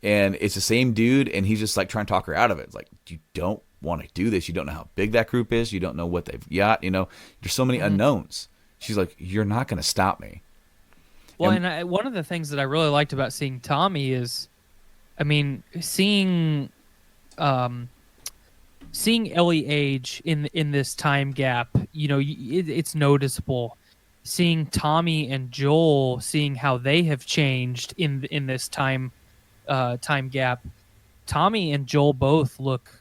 and it's the same dude, and he's just like trying to talk her out of it. It's like, you don't want to do this. You don't know how big that group is. You don't know what they've got. You know, there's so many unknowns. She's like, you're not going to stop me. Well, and one of the things that I really liked about seeing Tommy is, I mean, seeing Ellie age in this time gap, you know, it's noticeable. Seeing Tommy and Joel, seeing how they have changed in this time gap, Tommy and Joel both look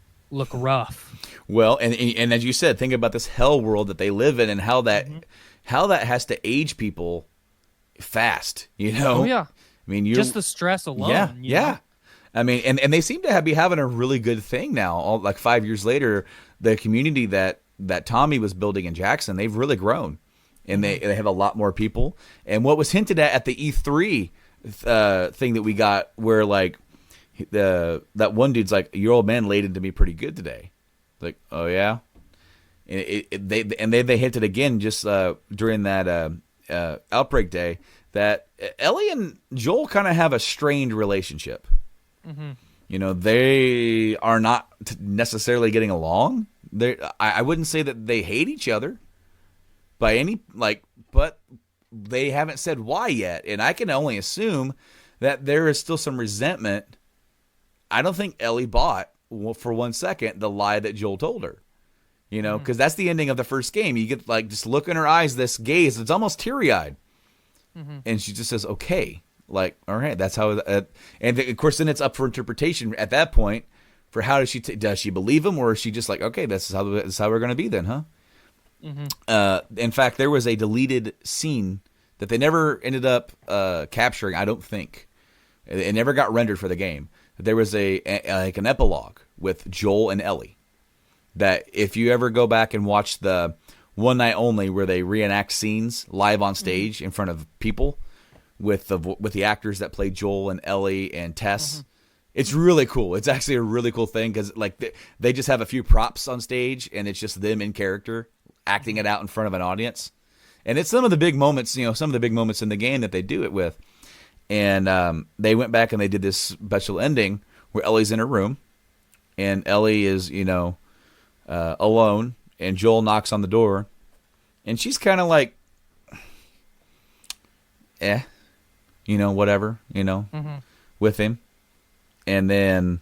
rough. Well, and as you said, think about this hell world that they live in, and how that has to age people fast. You know? Oh yeah. I mean, just the stress alone. Yeah. I mean, and they seem to be having a really good thing now. All, like 5 years later, the community that Tommy was building in Jackson, they've really grown, and they have a lot more people. And what was hinted at the E3 thing that we got, where like that one dude's like, your old man laid into me pretty good today. Like, oh yeah. And they hinted again just during that outbreak day that Ellie and Joel kind of have a strained relationship. Mm-hmm. You know, they are not necessarily getting along. I wouldn't say that they hate each other by any, like, but they haven't said why yet. And I can only assume that there is still some resentment. I don't think Ellie bought for 1 second the lie that Joel told her. You know, because that's the ending of the first game. You get, like, just look in her eyes, this gaze. It's almost teary-eyed. Mm-hmm. And she just says, okay. Like, all right, that's how. And of course, then it's up for interpretation at that point for how does she believe him, or is she just like, okay, this is how we're going to be then, huh? Mm-hmm. In fact, there was a deleted scene that they never ended up capturing. I don't think it never got rendered for the game. There was like an epilogue with Joel and Ellie. That if you ever go back and watch the One Night Only, where they reenact scenes live on stage in front of people with the actors that play Joel and Ellie and Tess, it's really cool. It's actually a really cool thing because like they just have a few props on stage and it's just them in character acting it out in front of an audience, and it's some of the big moments, some of the big moments in the game that they do it with. And they went back and they did this special ending where Ellie's in her room and Ellie is alone, and Joel knocks on the door, and she's kind of like, whatever, with him. And then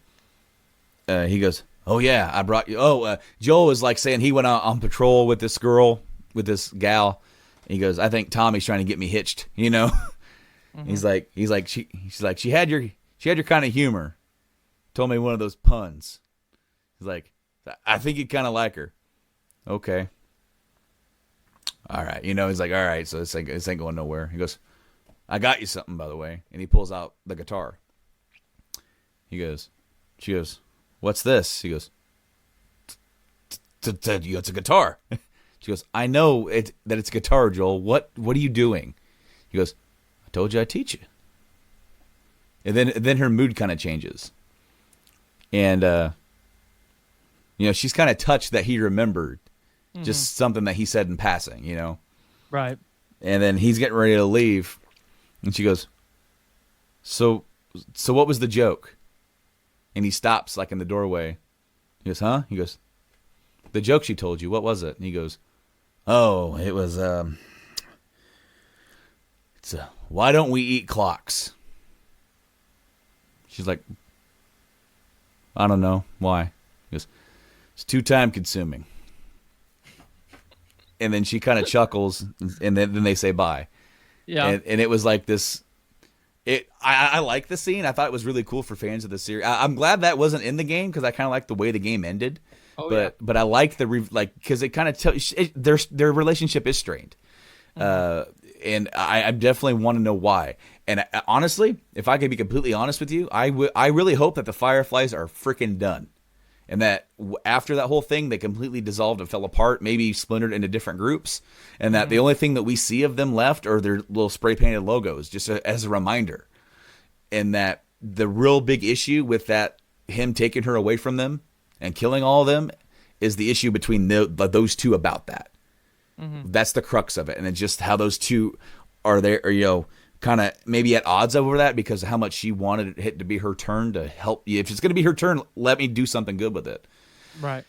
he goes, oh yeah, I brought you. Joel is like saying he went out on patrol with this girl, with this gal. And he goes, I think Tommy's trying to get me hitched, He's like, she had your kind of humor. Told me one of those puns. He's like, I think you kind of like her. Okay. All right. He's like, all right, so this ain't going nowhere. He goes, I got you something, by the way. And he pulls out the guitar. She goes, what's this? He goes, it's a guitar. She goes, I know that it's a guitar, Joel. What are you doing? He goes, I told you I'd teach you. And then her mood kind of changes. And, she's kind of touched that he remembered just something that he said in passing, Right. And then he's getting ready to leave. And she goes, so what was the joke? And he stops like in the doorway. He goes, huh? He goes, the joke she told you, what was it? And he goes, oh, it was, why don't we eat clocks? She's like, I don't know. Why? He goes, it's too time consuming. And then she kind of chuckles, and then they say bye. Yeah. And it was like this. I like the scene. I thought it was really cool for fans of the series. I'm glad that wasn't in the game because I kind of like the way the game ended. But I like because it kind of tells their relationship is strained. And I definitely want to know why. And honestly, if I could be completely honest with you, I really hope that the Fireflies are freaking done. And that after that whole thing, they completely dissolved and fell apart, maybe splintered into different groups. And that the only thing that we see of them left are their little spray-painted logos, just as a reminder. And that the real big issue with him taking her away from them and killing all of them is the issue between those two about that. That's the crux of it. And it's just how those two are there, kind of maybe at odds over that because of how much she wanted it to be her turn to help you. If it's going to be her turn, let me do something good with it. Right.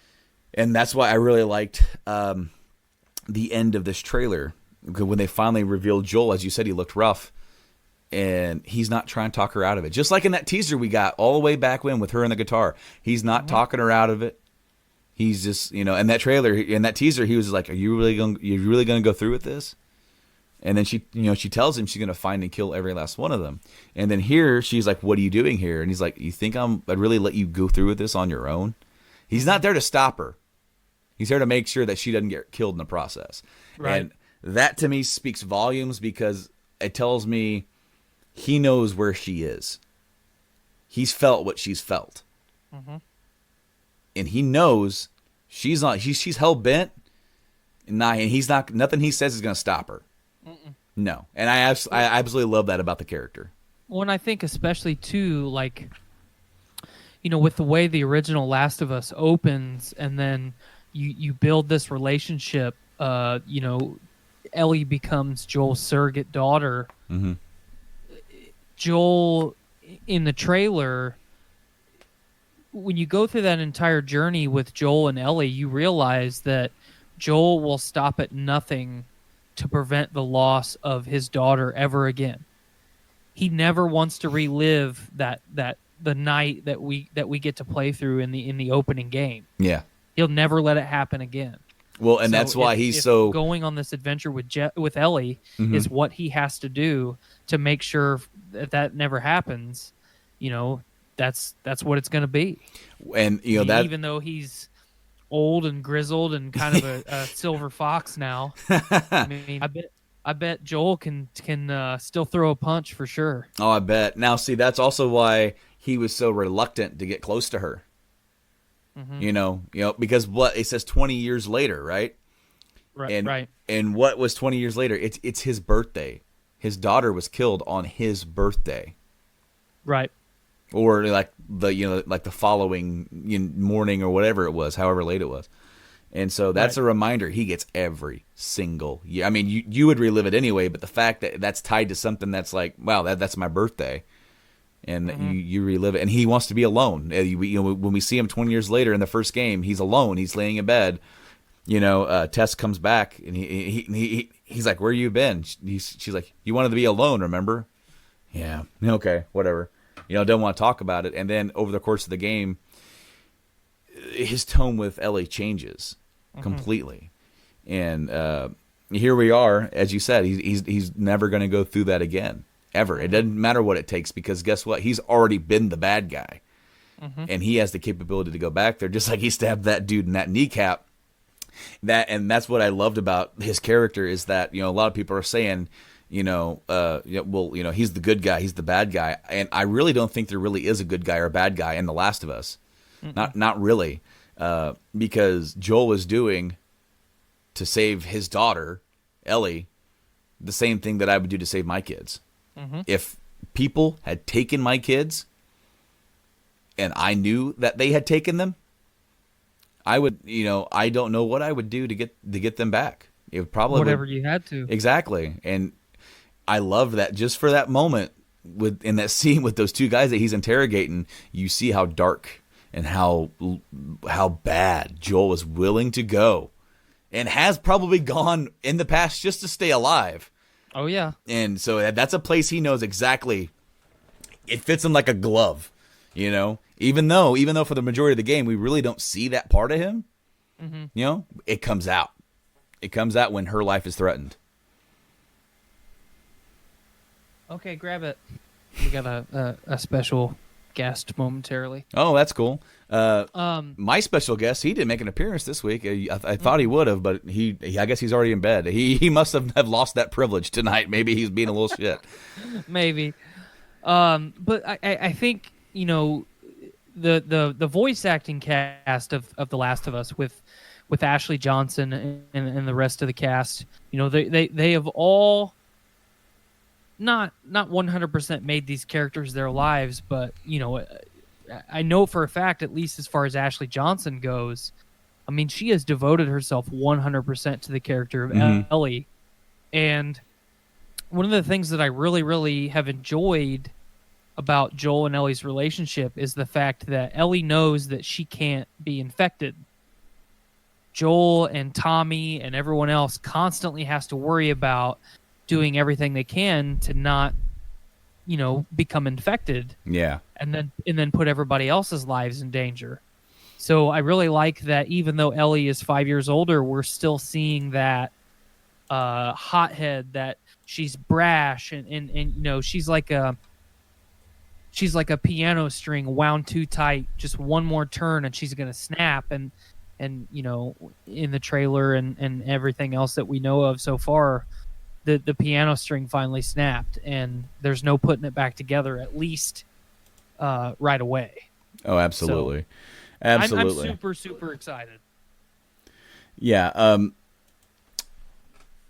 And that's why I really liked the end of this trailer. When they finally revealed Joel, as you said, he looked rough. And he's not trying to talk her out of it. Just like in that teaser we got all the way back when with her and the guitar. He's not talking her out of it. He's just, in that trailer, in that teaser, he was like, "Are you really going to go through with this?" And then she tells him she's going to find and kill every last one of them. And then here she's like, "What are you doing here?" And he's like, "You think I'd really let you go through with this on your own?" He's not there to stop her. He's there to make sure that she doesn't get killed in the process. Right. And that to me speaks volumes because it tells me he knows where she is. he's felt what she's felt. Mm-hmm. And he knows she's hell bent, and he's not. Nothing he says is going to stop her. Mm-mm. No, and I absolutely love that about the character. Well, and I think especially too, like, with the way the original Last of Us opens, and then you build this relationship. Ellie becomes Joel's surrogate daughter. Mm-hmm. Joel, in the trailer, when you go through that entire journey with Joel and Ellie, you realize that Joel will stop at nothing to prevent the loss of his daughter ever again. He never wants to relive the night that we get to play through in the opening game. Yeah, he'll never let it happen again. Well, and that's why he's so going on this adventure with Ellie is what he has to do to make sure that never happens. That's what it's going to be. And that even though he's old and grizzled and kind of a silver fox now, I mean, I bet Joel can still throw a punch for sure. Oh, I bet. Now, see, that's also why he was so reluctant to get close to her. Mm-hmm. Because what it says 20 years later, right? Right. Right. And what was 20 years later? It's his birthday. His daughter was killed on his birthday. Right. Or like the following morning or whatever it was, however late it was. And so that's a reminder he gets every single year. I mean, you would relive it anyway, but the fact that that's tied to something that's like, wow, that's my birthday. And you relive it. And he wants to be alone. When we see him 20 years later in the first game, he's alone. He's laying in bed. Tess comes back, and he's like, where you been? She's like, you wanted to be alone, remember? Yeah. Okay, whatever. Don't want to talk about it. And then over the course of the game, his tone with Ellie changes completely. And here we are, as you said, he's never going to go through that again, ever. It doesn't matter what it takes, because guess what? He's already been the bad guy. And he has the capability to go back there, just like he stabbed that dude in that kneecap. And that's what I loved about his character, is that, a lot of people are saying, he's the good guy, he's the bad guy. And I really don't think there really is a good guy or a bad guy in The Last of Us. Not really. Because Joel is doing, to save his daughter, Ellie, the same thing that I would do to save my kids. If people had taken my kids and I knew that they had taken them, I would, I don't know what I would do to get them back. It would probably whatever you had to. Exactly. And I love that just for that moment in that scene with those two guys that he's interrogating, you see how dark and how bad Joel is willing to go, and has probably gone in the past just to stay alive. Oh yeah. And so that's a place he knows exactly. It fits him like a glove, Even though for the majority of the game we really don't see that part of him, it comes out. It comes out when her life is threatened. Okay, grab it. We got a special guest momentarily. Oh, that's cool. My special guest, he didn't make an appearance this week. I thought he would have, but I guess he's already in bed. He must have lost that privilege tonight. Maybe he's being a little shit. Maybe. But I think, the voice acting cast of The Last of Us with Ashley Johnson and the rest of the cast, they have all not 100% made these characters their lives, but I know for a fact, at least as far as Ashley Johnson goes, I mean, she has devoted herself 100% to the character of Ellie. And one of the things that I really, really have enjoyed about Joel and Ellie's relationship is the fact that Ellie knows that she can't be infected. Joel and Tommy and everyone else constantly has to worry about doing everything they can to not, become infected. Yeah. And then put everybody else's lives in danger. So I really like that even though Ellie is 5 years older, we're still seeing that hothead, that she's brash and she's like a piano string wound too tight. Just one more turn and she's gonna snap. And in the trailer and everything else that we know of so far, the piano string finally snapped, and there's no putting it back together, at least right away. Oh, absolutely. So, Absolutely. I'm super, super excited. Yeah.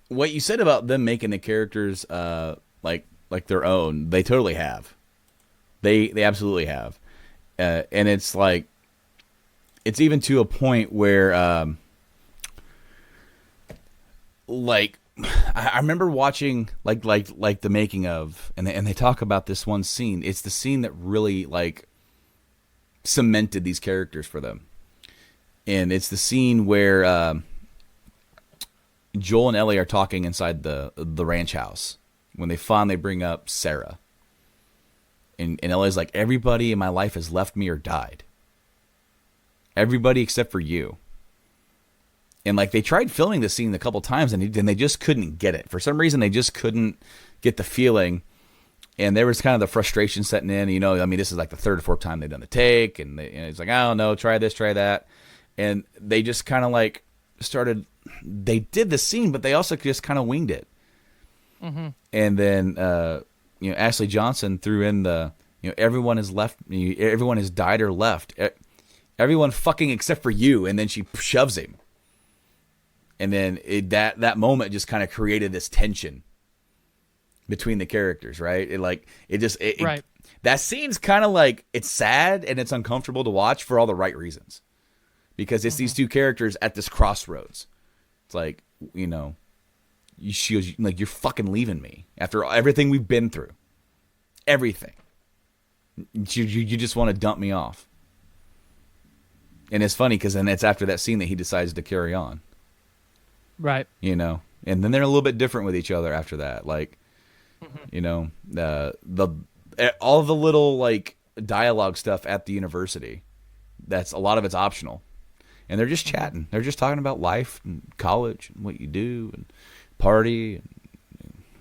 What you said about them making the characters like their own, they totally have. They absolutely have. And it's like, it's even to a point where like I remember watching like the making of, and they talk about this one scene. It's the scene that really like cemented these characters for them. And it's the scene where Joel and Ellie are talking inside the ranch house when they finally bring up Sarah. And Ellie's like, everybody in my life has left me or died. Everybody except for you. And like, they tried filming this scene a couple times and they just couldn't get it. For some reason, they just couldn't get the feeling. And there was kind of the frustration setting in. You know, I mean, this is like the third or fourth time they've done the take. And it's like, I don't know, try this, try that. And they just kind of like started, they did the scene, but they also just kind of winged it. Mm-hmm. And then, Ashley Johnson threw in the, everyone has left, everyone has died or left. Everyone fucking except for you. And then she shoves him. And then that moment just kind of created this tension between the characters, right? Right. That scene's kind of like, it's sad and it's uncomfortable to watch for all the right reasons. Because it's these two characters at this crossroads. It's like, she goes, like, you're fucking leaving me after everything we've been through. Everything. You just want to dump me off. And it's funny because then it's after that scene that he decides to carry on. Right. And then they're a little bit different with each other after that. Like, all the little like dialogue stuff at the university. That's a lot of it's optional. And they're just chatting. They're just talking about life and college and what you do and party and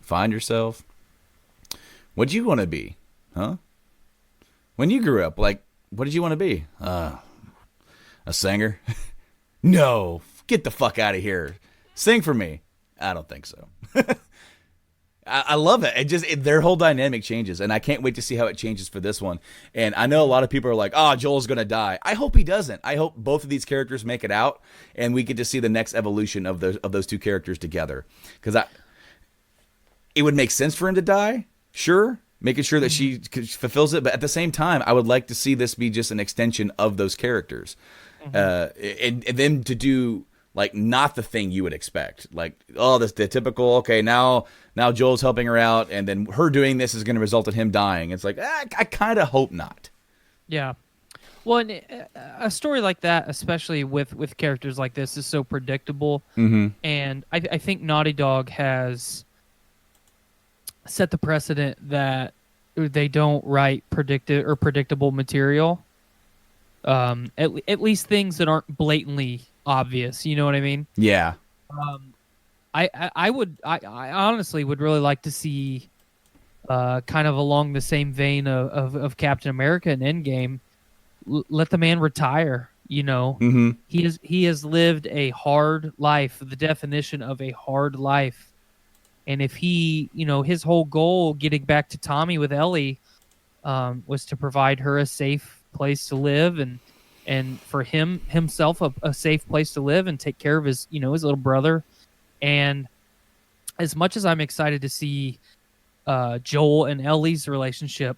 find yourself. What'd you want to be? Huh? When you grew up, like, what did you want to be? A singer? No. Get the fuck out of here. Sing for me. I don't think so. I love it. Their whole dynamic changes, and I can't wait to see how it changes for this one. And I know a lot of people are like, "Oh, Joel's gonna die." I hope he doesn't. I hope both of these characters make it out, and we get to see the next evolution of those two characters together. Because it would make sense for him to die, sure, making sure that she fulfills it. But at the same time, I would like to see this be just an extension of those characters, and them to do. Like, not the thing you would expect. Like, the typical, okay, now Joel's helping her out, and then her doing this is going to result in him dying. It's like, I kind of hope not. Yeah. Well, and a story like that, especially with characters like this, is so predictable. Mm-hmm. And I think Naughty Dog has set the precedent that they don't write predictable material. At least things that aren't blatantly obvious, you know what I mean? Yeah. I honestly would really like to see, kind of along the same vein of Captain America and Endgame, let the man retire. Mm-hmm. He has lived a hard life, the definition of a hard life, and if he, his whole goal getting back to Tommy with Ellie, was to provide her a safe place to live and for himself a safe place to live and take care of his his little brother. And as much as I'm excited to see Joel and Ellie's relationship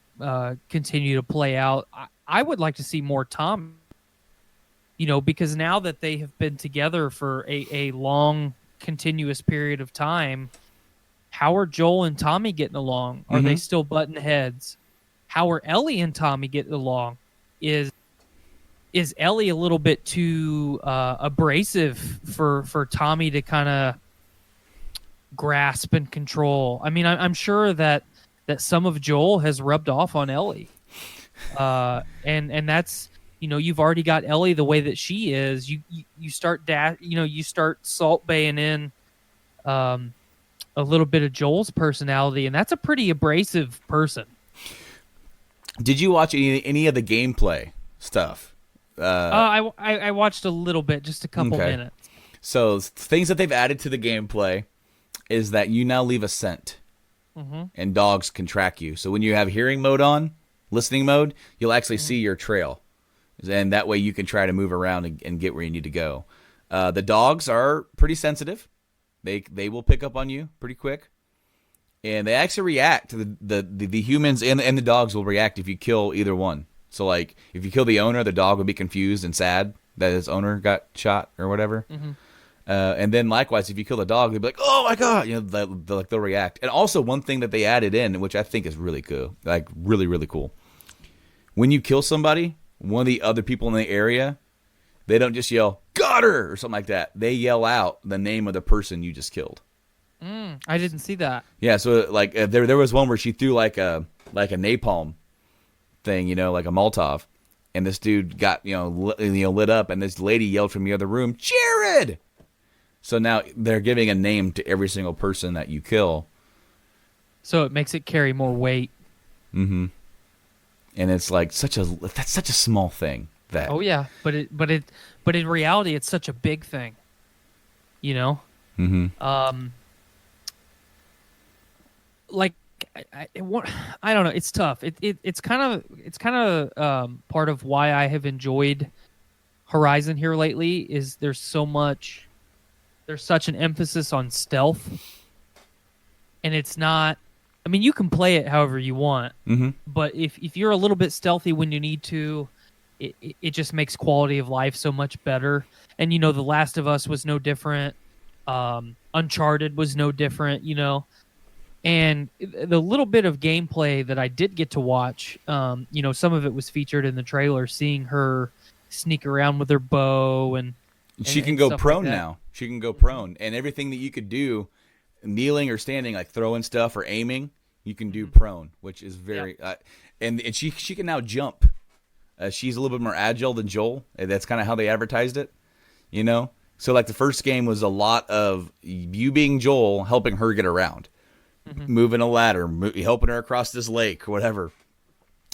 continue to play out, I would like to see more Tom, because now that they have been together for a long continuous period of time, how are Joel and Tommy getting along? Are they still butting heads? How are Ellie and Tommy getting along? Is Ellie a little bit too abrasive for Tommy to kind of grasp and control? I mean, I'm sure that some of Joel has rubbed off on Ellie, and that's you've already got Ellie the way that she is. You start you start salt baying in a little bit of Joel's personality, and that's a pretty abrasive person. Did you watch any of the gameplay stuff? I watched a little bit, just a couple minutes. So things that they've added to the gameplay is that you now leave a scent, and dogs can track you. So when you have hearing mode on, listening mode, you'll actually see your trail. And that way you can try to move around and get where you need to go. The dogs are pretty sensitive. They will pick up on you pretty quick. And they actually react to the humans and the dogs will react if you kill either one. So, like, if you kill the owner, the dog will be confused and sad that his owner got shot or whatever. Mm-hmm. And then, likewise, if you kill the dog, they'll be like, "Oh my god!" You know, they'll react. And also, one thing that they added in, which I think is really cool, like really really cool, when you kill somebody, one of the other people in the area, they don't just yell "Got her" or something like that. They yell out the name of the person you just killed. I didn't see that. Yeah, so like there was one where she threw like a napalm thing, you know, like a Molotov, and this dude got lit up, and this lady yelled from the other room, "Jared!" So now they're giving a name to every single person that you kill. So it makes it carry more weight. Mm-hmm. And it's like that's such a small thing. That. Oh yeah, but in reality, it's such a big thing. You know. Mm-hmm. Like I don't know. It's tough. It's kind of part of why I have enjoyed Horizon here lately. Is there's such an emphasis on stealth, and it's not. I mean, you can play it however you want, but if you're a little bit stealthy when you need to, it just makes quality of life so much better. And you know, The Last of Us was no different. Uncharted was no different. You know. And the little bit of gameplay that I did get to watch, some of it was featured in the trailer, seeing her sneak around with her bow and she can go prone now. She can go prone. And everything that you could do, kneeling or standing, like throwing stuff or aiming, you can do prone, which is very... and she can now jump. She's a little bit more agile than Joel. That's kind of how they advertised it, you know? So like the first game was a lot of you being Joel helping her get around. Moving a ladder, helping her across this lake, whatever.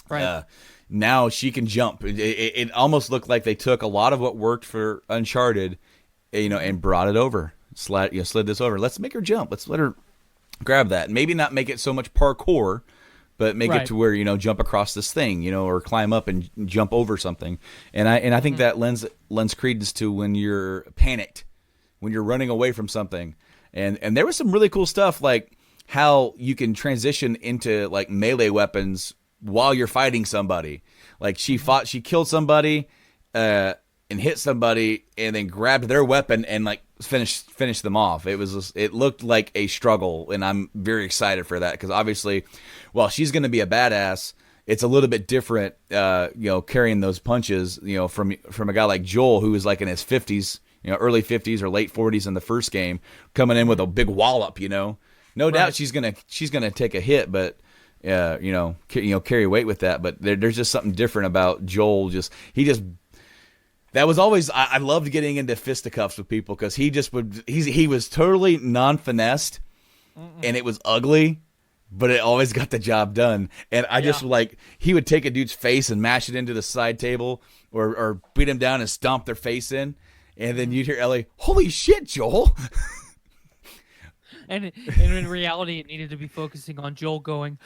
Right. Now she can jump. It almost looked like they took a lot of what worked for Uncharted, and brought it over. Slid this over. Let's make her jump. Let's let her grab that. Maybe not make it so much parkour, but make it to where jump across this thing, or climb up and jump over something. And I think that lends credence to when you're panicked, when you're running away from something. And there was some really cool stuff like how you can transition into like melee weapons while you're fighting somebody. Like she killed somebody and hit somebody and then grabbed their weapon and like finish them off. It looked like a struggle, and I'm very excited for that because obviously, while she's going to be a badass, it's a little bit different, carrying those punches, from a guy like Joel who was like in his 50s, early 50s or late 40s in the first game, coming in with a big wallop, No doubt she's gonna take a hit, but carry weight with that. But there's just something different about Joel. That was always I loved getting into fisticuffs with people because he was totally non-finessed, and it was ugly, but it always got the job done. And I just like he would take a dude's face and mash it into the side table, or beat him down and stomp their face in, and then you'd hear Ellie, "Holy shit, Joel!" And in reality, it needed to be focusing on Joel going,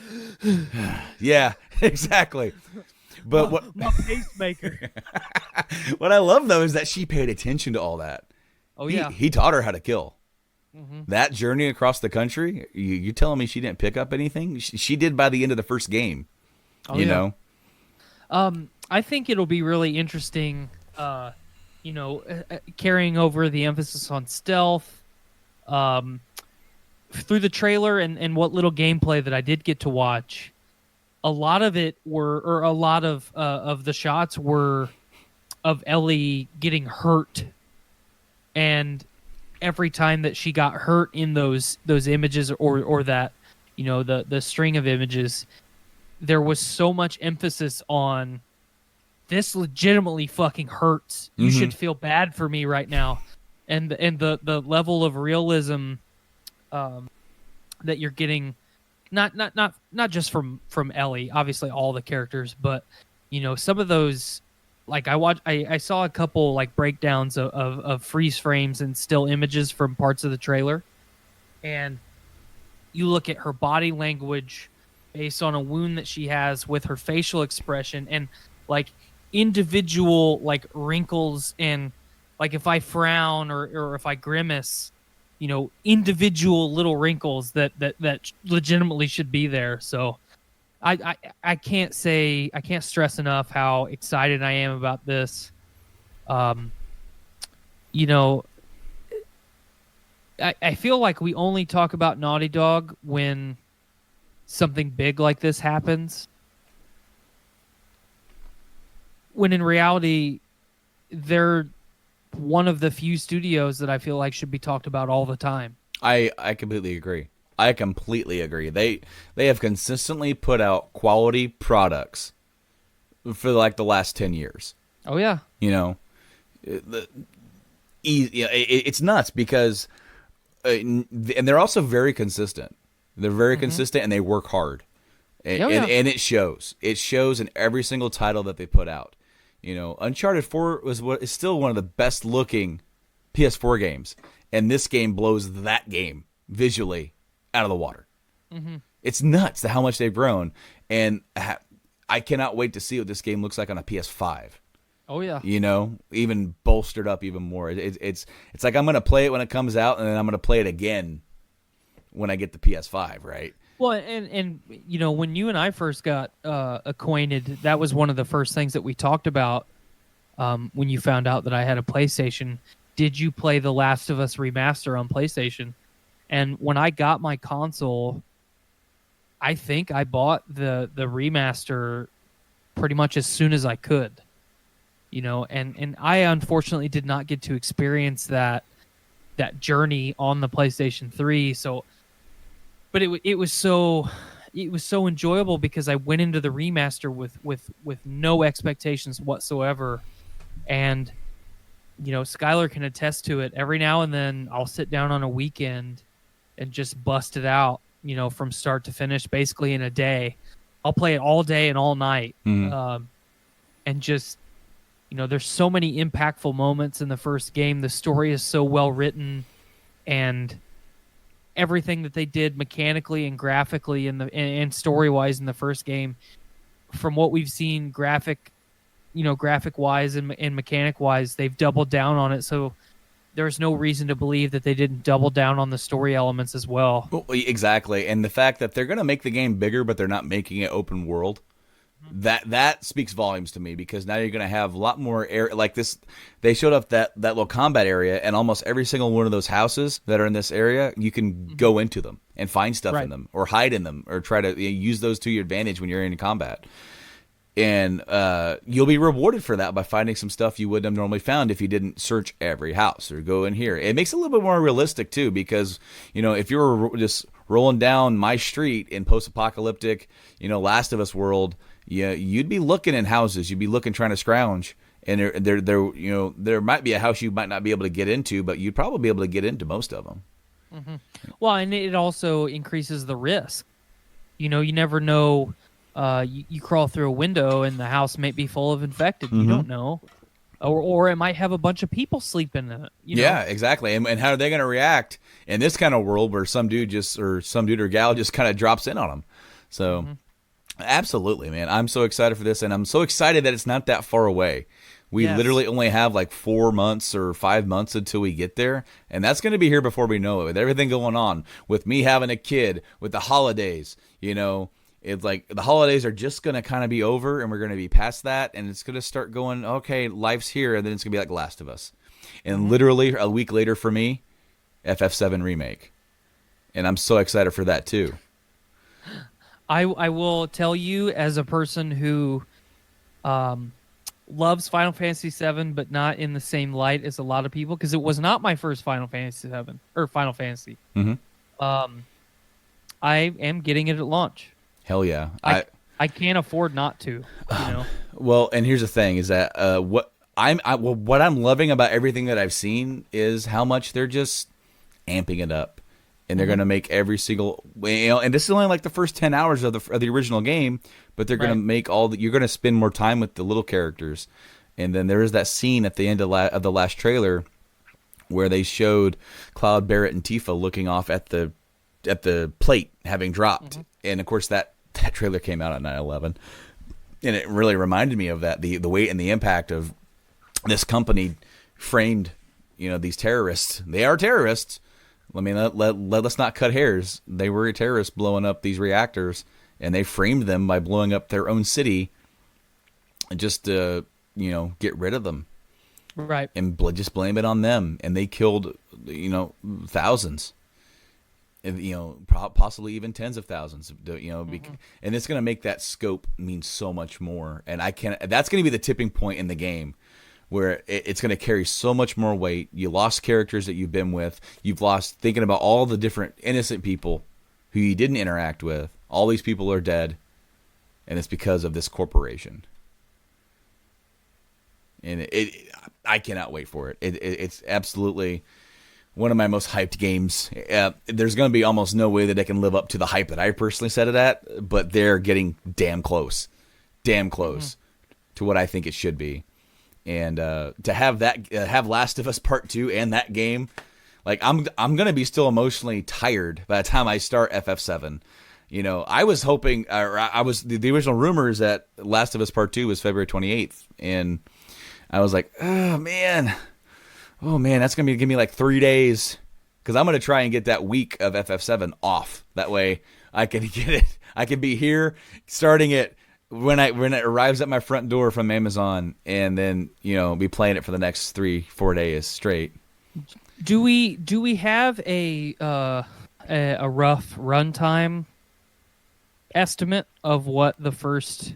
yeah, exactly. But my pacemaker. What I love though is that she paid attention to all that. Oh yeah, he taught her how to kill. That journey across the country. You telling me she didn't pick up anything? She did by the end of the first game. Oh, you know. I think it'll be really interesting. Carrying over the emphasis on stealth. Through the trailer and what little gameplay that I did get to watch, a lot of it a lot of the shots were of Ellie getting hurt, and every time that she got hurt in those images or that the string of images, there was so much emphasis on this legitimately fucking hurts. You should feel bad for me right now, and the level of realism that you're getting, not just from Ellie, obviously all the characters, but some of those, like I saw a couple like breakdowns of freeze frames and still images from parts of the trailer, and you look at her body language based on a wound that she has with her facial expression and like individual like wrinkles and like if I frown or if I grimace, individual little wrinkles that legitimately should be there. So I can't stress enough how excited I am about this. I feel like we only talk about Naughty Dog when something big like this happens. When in reality, they're one of the few studios that I feel like should be talked about all the time. I completely agree. They have consistently put out quality products for like the last 10 years. Oh yeah. It's nuts because and they're also very consistent. They're very consistent and they work hard. And it shows. It shows in every single title that they put out. Uncharted 4 is still one of the best looking PS4 games, and this game blows that game visually out of the water. Mm-hmm. It's nuts how much they've grown, and I cannot wait to see what this game looks like on a PS5. Oh yeah, even bolstered up even more. It's like I'm gonna play it when it comes out, and then I'm gonna play it again when I get the PS5, right? Well, and when you and I first got acquainted, that was one of the first things that we talked about when you found out that I had a PlayStation. Did you play The Last of Us Remaster on PlayStation? And when I got my console, I think I bought the remaster pretty much as soon as I could. And I unfortunately did not get to experience that journey on the PlayStation 3, so... But it was so enjoyable because I went into the remaster with no expectations whatsoever, and Skylar can attest to it. Every now and then I'll sit down on a weekend and just bust it out, from start to finish, basically in a day. I'll play it all day and all night, and just there's so many impactful moments in the first game. The story is so well written, and everything that they did mechanically and graphically and story-wise in the first game, from what we've seen graphic-wise and mechanic-wise, they've doubled down on it. So there's no reason to believe that they didn't double down on the story elements as well. Exactly. And the fact that they're going to make the game bigger, but they're not making it open world, that speaks volumes to me, because now you're going to have a lot more air like this. They showed up that little combat area, and almost every single one of those houses that are in this area, you can go into them and find stuff in them, or hide in them, or try to use those to your advantage when you're in combat. And you'll be rewarded for that by finding some stuff you wouldn't have normally found if you didn't search every house or go in here. It makes it a little bit more realistic too, because if you were just rolling down my street in post-apocalyptic Last of Us world, you'd be looking in houses. You'd be looking, trying to scrounge, and there might be a house you might not be able to get into, but you'd probably be able to get into most of them. Mm-hmm. Well, and it also increases the risk. You never know. You crawl through a window and the house may be full of infected. You don't know, or it might have a bunch of people sleeping in it. Yeah, exactly. And how are they going to react in this kind of world where some dude or gal just kind of drops in on them? So. Absolutely, man. I'm so excited for this, and I'm so excited that it's not that far away. We literally only have like 4 months or 5 months until we get there, and that's going to be here before we know it. With everything going on, with me having a kid, with the holidays, it's like the holidays are just going to kind of be over, and we're going to be past that, and it's going to start going, okay, life's here, and then it's going to be like Last of Us. And literally a week later for me, FF7 Remake. And I'm so excited for that too. I will tell you, as a person who loves Final Fantasy VII, but not in the same light as a lot of people, because it was not my first Final Fantasy VII or Final Fantasy. I am getting it at launch. Hell yeah! I can't afford not to. Well, and here's the thing: is that what I'm loving about everything that I've seen is how much they're just amping it up. And they're going to make every single, and this is only like the first 10 hours of the original game, but they're going to make you're going to spend more time with the little characters. And then there is that scene at the end of the last trailer where they showed Cloud, Barrett, and Tifa looking off at the plate having dropped. And of course that that trailer came out on 9/11, and it really reminded me of that, the weight and the impact of this company framed, these terrorists. They are terrorists. I mean, let's not cut hairs. They were terrorists blowing up these reactors, and they framed them by blowing up their own city, just to get rid of them. Right. And just blame it on them. And they killed, thousands. Possibly even tens of thousands. And it's going to make that scope mean so much more. And that's going to be the tipping point in the game, where it's going to carry so much more weight. You lost characters that you've been with. You've lost thinking about all the different innocent people who you didn't interact with. All these people are dead. And it's because of this corporation. And I cannot wait for it. It's absolutely one of my most hyped games. There's going to be almost no way that it can live up to the hype that I personally set it at, but they're getting damn close to what I think it should be. And to have that, have Last of Us Part 2 and that game, like I'm going to be still emotionally tired by the time I start FF7. I was hoping, the original rumors that Last of Us Part 2 was February 28th, and I was like, oh man, that's going to give me like 3 days, because I'm going to try and get that week of FF7 off. That way I can get it. I can be here starting it when it arrives at my front door from Amazon, and then, be playing it for the next 3-4 days straight. Do we have a rough runtime estimate of what the first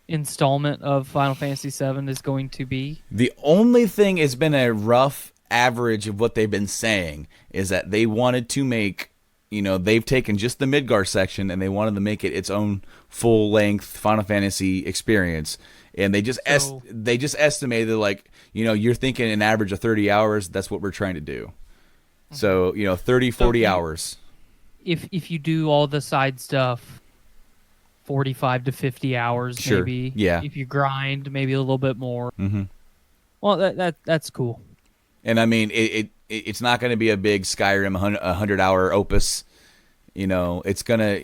installment of Final Fantasy VII is going to be? The only thing has been a rough average of what they've been saying is that they wanted to make, they've taken just the Midgar section and they wanted to make it its own full-length Final Fantasy experience. And they just estimated, like, you're thinking an average of 30 hours. That's what we're trying to do. So, 30, 40 hours. If you do all the side stuff, 45 to 50 hours, sure. Maybe. Yeah. If you grind, maybe a little bit more. Mm-hmm. Well, that's cool. And I mean, it's not going to be a big Skyrim 100-hour opus. It's gonna.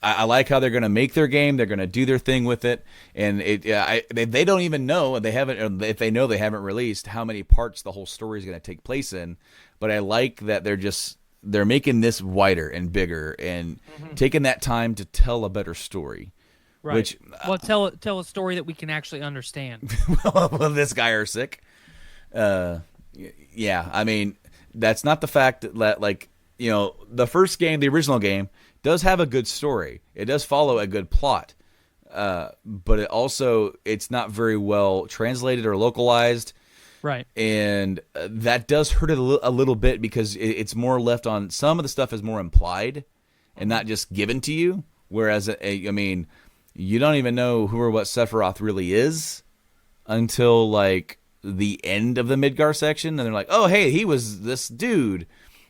I like how they're going to make their game. They're going to do their thing with it, and they don't even know. They haven't. If they know, they haven't released how many parts the whole story is going to take place in. But I like that they're making this wider and bigger and taking that time to tell a better story. Right. Which, tell a story that we can actually understand. well, this guy are sick. Yeah, I mean, that's not the fact that, like, the first game, the original game, does have a good story. It does follow a good plot. But it's not very well translated or localized. Right. And that does hurt it a little bit, because it's more left on, some of the stuff is more implied and not just given to you. Whereas, I mean, you don't even know who or what Sephiroth really is until, like, the end of the Midgar section. And they're like, oh, hey, he was this dude.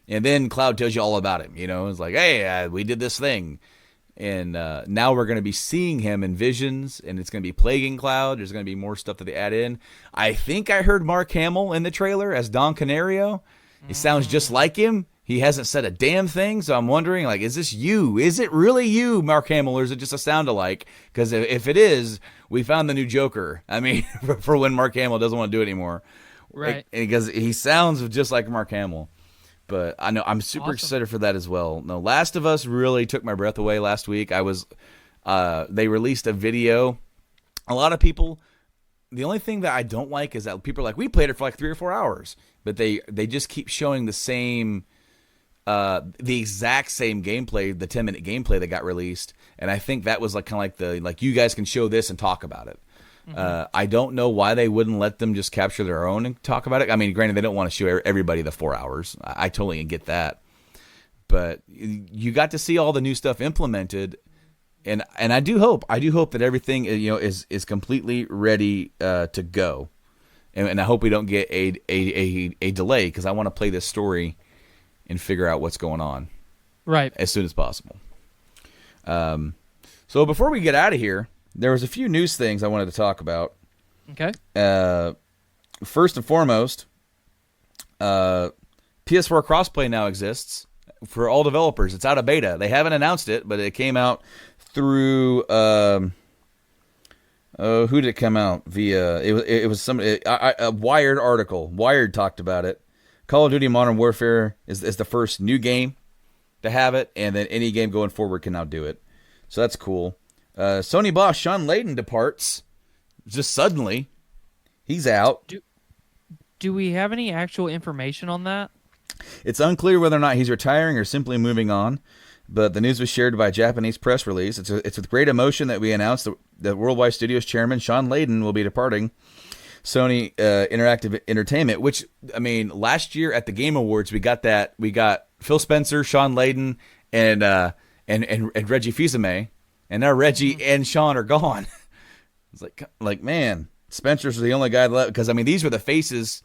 And then Cloud tells you all about him. It's like, hey, we did this thing. And now we're going to be seeing him in visions, and it's going to be plaguing Cloud. There's going to be more stuff that they add in. I think I heard Mark Hamill in the trailer as Don Canario. It sounds just like him. He hasn't said a damn thing, so I'm wondering, like, is this you? Is it really you, Mark Hamill, or is it just a sound-alike? Because if it is, we found the new Joker. I mean, for when Mark Hamill doesn't want to do it anymore. Right. Because he sounds just like Mark Hamill. But I know I'm super excited for that as well. No, Last of Us really took my breath away last week. They released a video. A lot of people, the only thing that I don't like is that people are like, we played it for like 3 or 4 hours, but they just keep showing the exact same gameplay, the 10-minute gameplay that got released. And I think that was like kind of like you guys can show this and talk about it. I don't know why they wouldn't let them just capture their own and talk about it. I mean, granted, they don't want to show everybody the 4 hours. I totally get that. But you got to see all the new stuff implemented, and I do hope that everything is completely ready to go, and I hope we don't get a delay, because I want to play this story and figure out what's going on as soon as possible. So before we get out of here, there was a few news things I wanted to talk about. Okay. First and foremost, PS4 crossplay now exists for all developers. It's out of beta. They haven't announced it, but it came out through. Who did it come out via? It was some a Wired article. Wired talked about it. Call of Duty Modern Warfare is the first new game to have it, and then any game going forward can now do it. So that's cool. Sony boss Sean Layden departs just suddenly. He's out. Do we have any actual information on that? It's unclear whether or not he's retiring or simply moving on, but the news was shared by a Japanese press release. It's with great emotion that we announced that Worldwide Studios chairman Sean Layden will be departing Sony Interactive Entertainment, which, I mean, last year at the Game Awards, we got Phil Spencer, Sean Layden, and Reggie Fils-Aimé, and now Reggie and Sean are gone. It's like, man, Spencer's the only guy left, because, I mean, these were the faces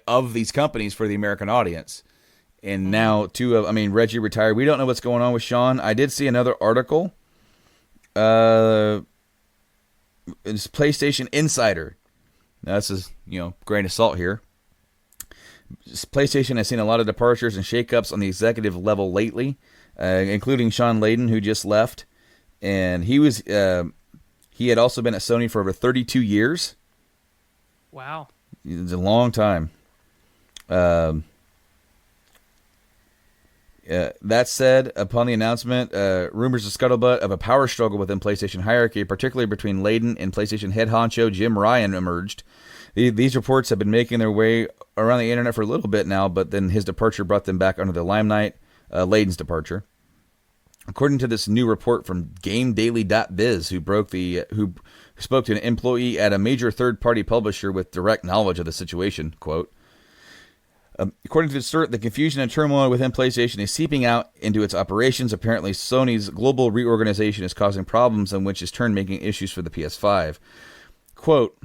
of these companies for the American audience. And now Reggie retired. We don't know what's going on with Sean. I did see another article. It's PlayStation Insider. Now, this is, grain of salt here. PlayStation has seen a lot of departures and shakeups on the executive level lately, including Sean Layden, who just left. And he had also been at Sony for over 32 years. Wow. It's a long time. That said, upon the announcement, rumors of scuttlebutt of a power struggle within PlayStation hierarchy, particularly between Layden and PlayStation head honcho Jim Ryan, emerged. These reports have been making their way around the internet for a little bit now, but then his departure brought them back under the limelight. Layden's departure, according to this new report from GameDaily.biz, who spoke to an employee at a major third-party publisher with direct knowledge of the situation. Quote. According to the confusion and turmoil within PlayStation is seeping out into its operations. Apparently, Sony's global reorganization is causing problems, in which is turn making issues for the PS5. Quote,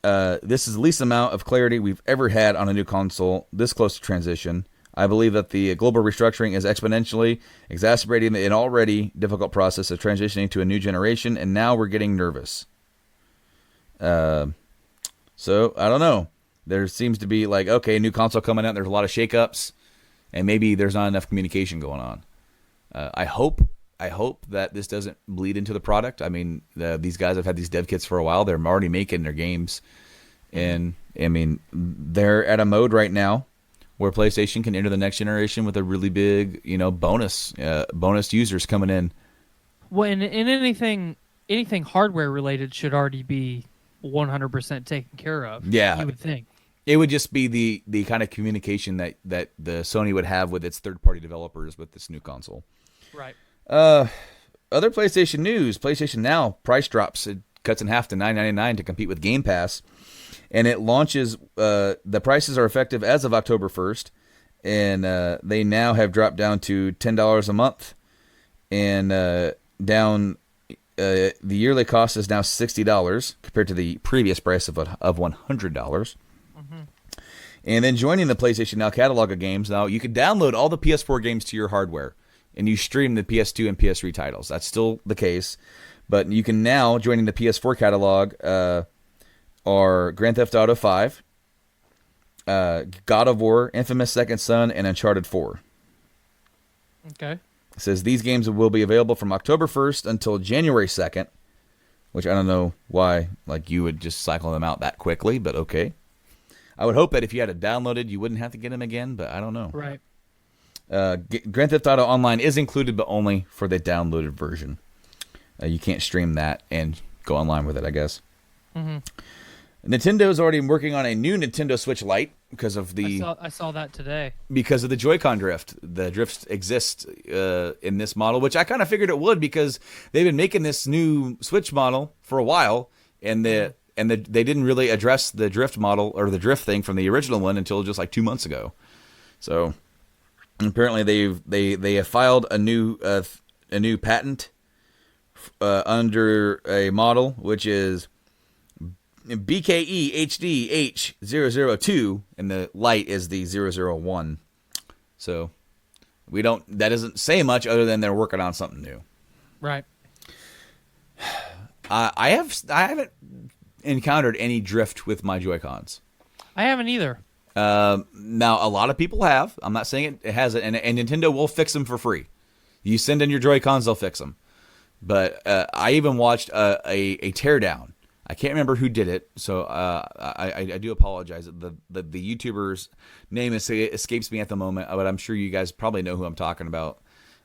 this is the least amount of clarity we've ever had on a new console this close to transition. I believe that the global restructuring is exponentially exacerbating an already difficult process of transitioning to a new generation, and now we're getting nervous. So, I don't know. There seems to be a new console coming out. There's a lot of shakeups, and maybe there's not enough communication going on. I hope that this doesn't bleed into the product. I mean, these guys have had these dev kits for a while. They're already making their games, and I mean, they're at a mode right now where PlayStation can enter the next generation with a really big, bonus users coming in. Well, and anything hardware related should already be 100% taken care of. Yeah, you would think. It would just be the kind of communication that the Sony would have with its third-party developers with this new console. Right. Other PlayStation news. PlayStation Now price drops. It cuts in half to $9.99 to compete with Game Pass. And it launches, the prices are effective as of October 1st. And they now have dropped down to $10 a month. And down, the yearly cost is now $60 compared to the previous price of $100. And then joining the PlayStation Now catalog of games, now you can download all the PS4 games to your hardware, and you stream the PS2 and PS3 titles. That's still the case, but you can now, joining the PS4 catalog, are Grand Theft Auto 5, God of War, Infamous Second Son, and Uncharted 4. Okay. It says these games will be available from October 1st until January 2nd, which I don't know why you would just cycle them out that quickly, but okay. I would hope that if you had it downloaded, you wouldn't have to get them again, but I don't know. Right. Grand Theft Auto Online is included, but only for the downloaded version. You can't stream that and go online with it, I guess. Mm-hmm. Nintendo is already working on a new Nintendo Switch Lite because of the. I saw that today. Because of the Joy-Con drift. The drift exists in this model, which I kind of figured it would because they've been making this new Switch model for a while, and they didn't really address the drift model or the drift thing from the original one until just 2 months ago. So apparently they have filed a new patent under a model which is BKE HD H002, and the light is the 001. So that doesn't say much other than they're working on something new. Right. I haven't encountered any drift with my Joy-Cons. I haven't either. Now, a lot of people have. I'm not saying it hasn't, and Nintendo will fix them for free. You send in your Joy-Cons, they'll fix them. But I even watched a teardown. I can't remember who did it, so I do apologize. The YouTuber's name escapes me at the moment, but I'm sure you guys probably know who I'm talking about.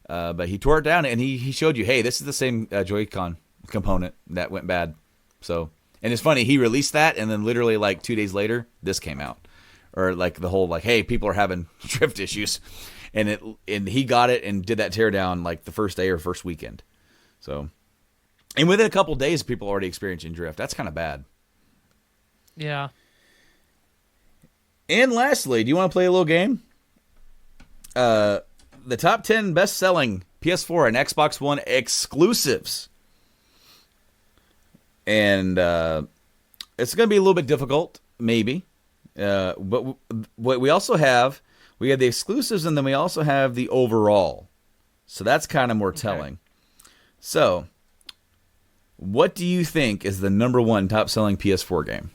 But he tore it down, and he showed you, hey, this is the same Joy-Con component that went bad. So, and it's funny, he released that, and then literally like 2 days later, this came out. Or like the whole like, hey, people are having drift issues. And he got it and did that teardown like the first day or first weekend. So, and within a couple days, people already experiencing drift. That's kind of bad. Yeah. And lastly, do you want to play a little game? The top 10 best-selling PS4 and Xbox One exclusives. And it's going to be a little bit difficult, maybe. But what we also have, we have the exclusives, and then we also have the overall. So that's kind of more telling. So, what do you think is the number one top-selling PS4 game?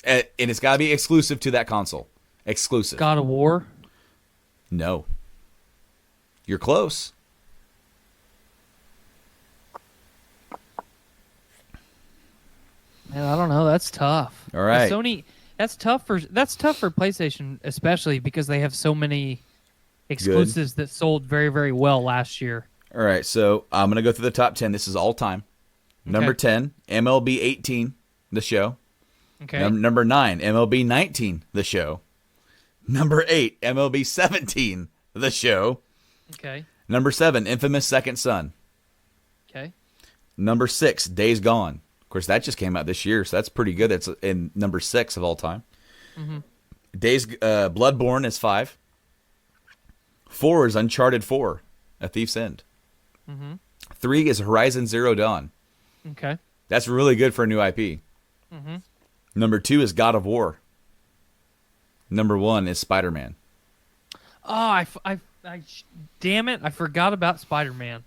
And it's got to be exclusive to that console. Exclusive. God of War? No. You're close. Man, I don't know. That's tough. All right. Sony, that's tough for PlayStation, especially because they have so many exclusives that sold very, very well last year. All right, so I'm going to go through the top 10. This is all time. Okay. Number 10, MLB 18, the show. Okay. Number 9, MLB 19, the show. Number 8, MLB 17, the show. Okay. Number 7, Infamous Second Son. Okay. Number 6, Days Gone. Of course, that just came out this year, so that's pretty good. That's in number 6 of all time. Mm-hmm. Bloodborne is 5. 4 is Uncharted 4, A Thief's End. Mm-hmm. 3 is Horizon Zero Dawn. Okay. That's really good for a new IP. Mm-hmm. Number 2 is God of War. Number 1 is Spider-Man. Oh, damn it! I forgot about Spider-Man.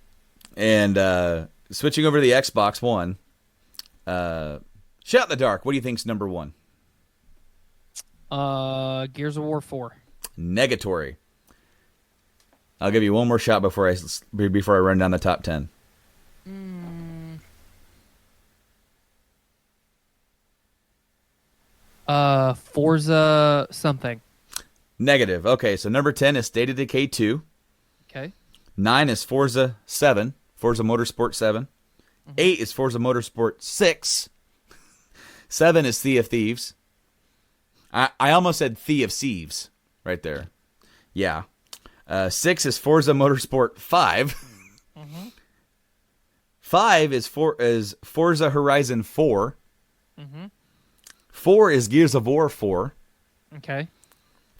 And switching over to the Xbox One, Shot in the Dark. What do you think's number 1? Gears of War 4. Negatory. I'll give you one more shot before I run down the top 10. Forza something. Negative. Okay, so number 10 is State of Decay 2. Okay. 9 is Forza 7. Forza Motorsport 7. 8 is Forza Motorsport 6. 7 is Sea of Thieves. I almost said Sea of Thieves right there. Yeah. 6 is Forza Motorsport 5. 5 is Forza Horizon 4. 4 is Gears of War 4. Okay.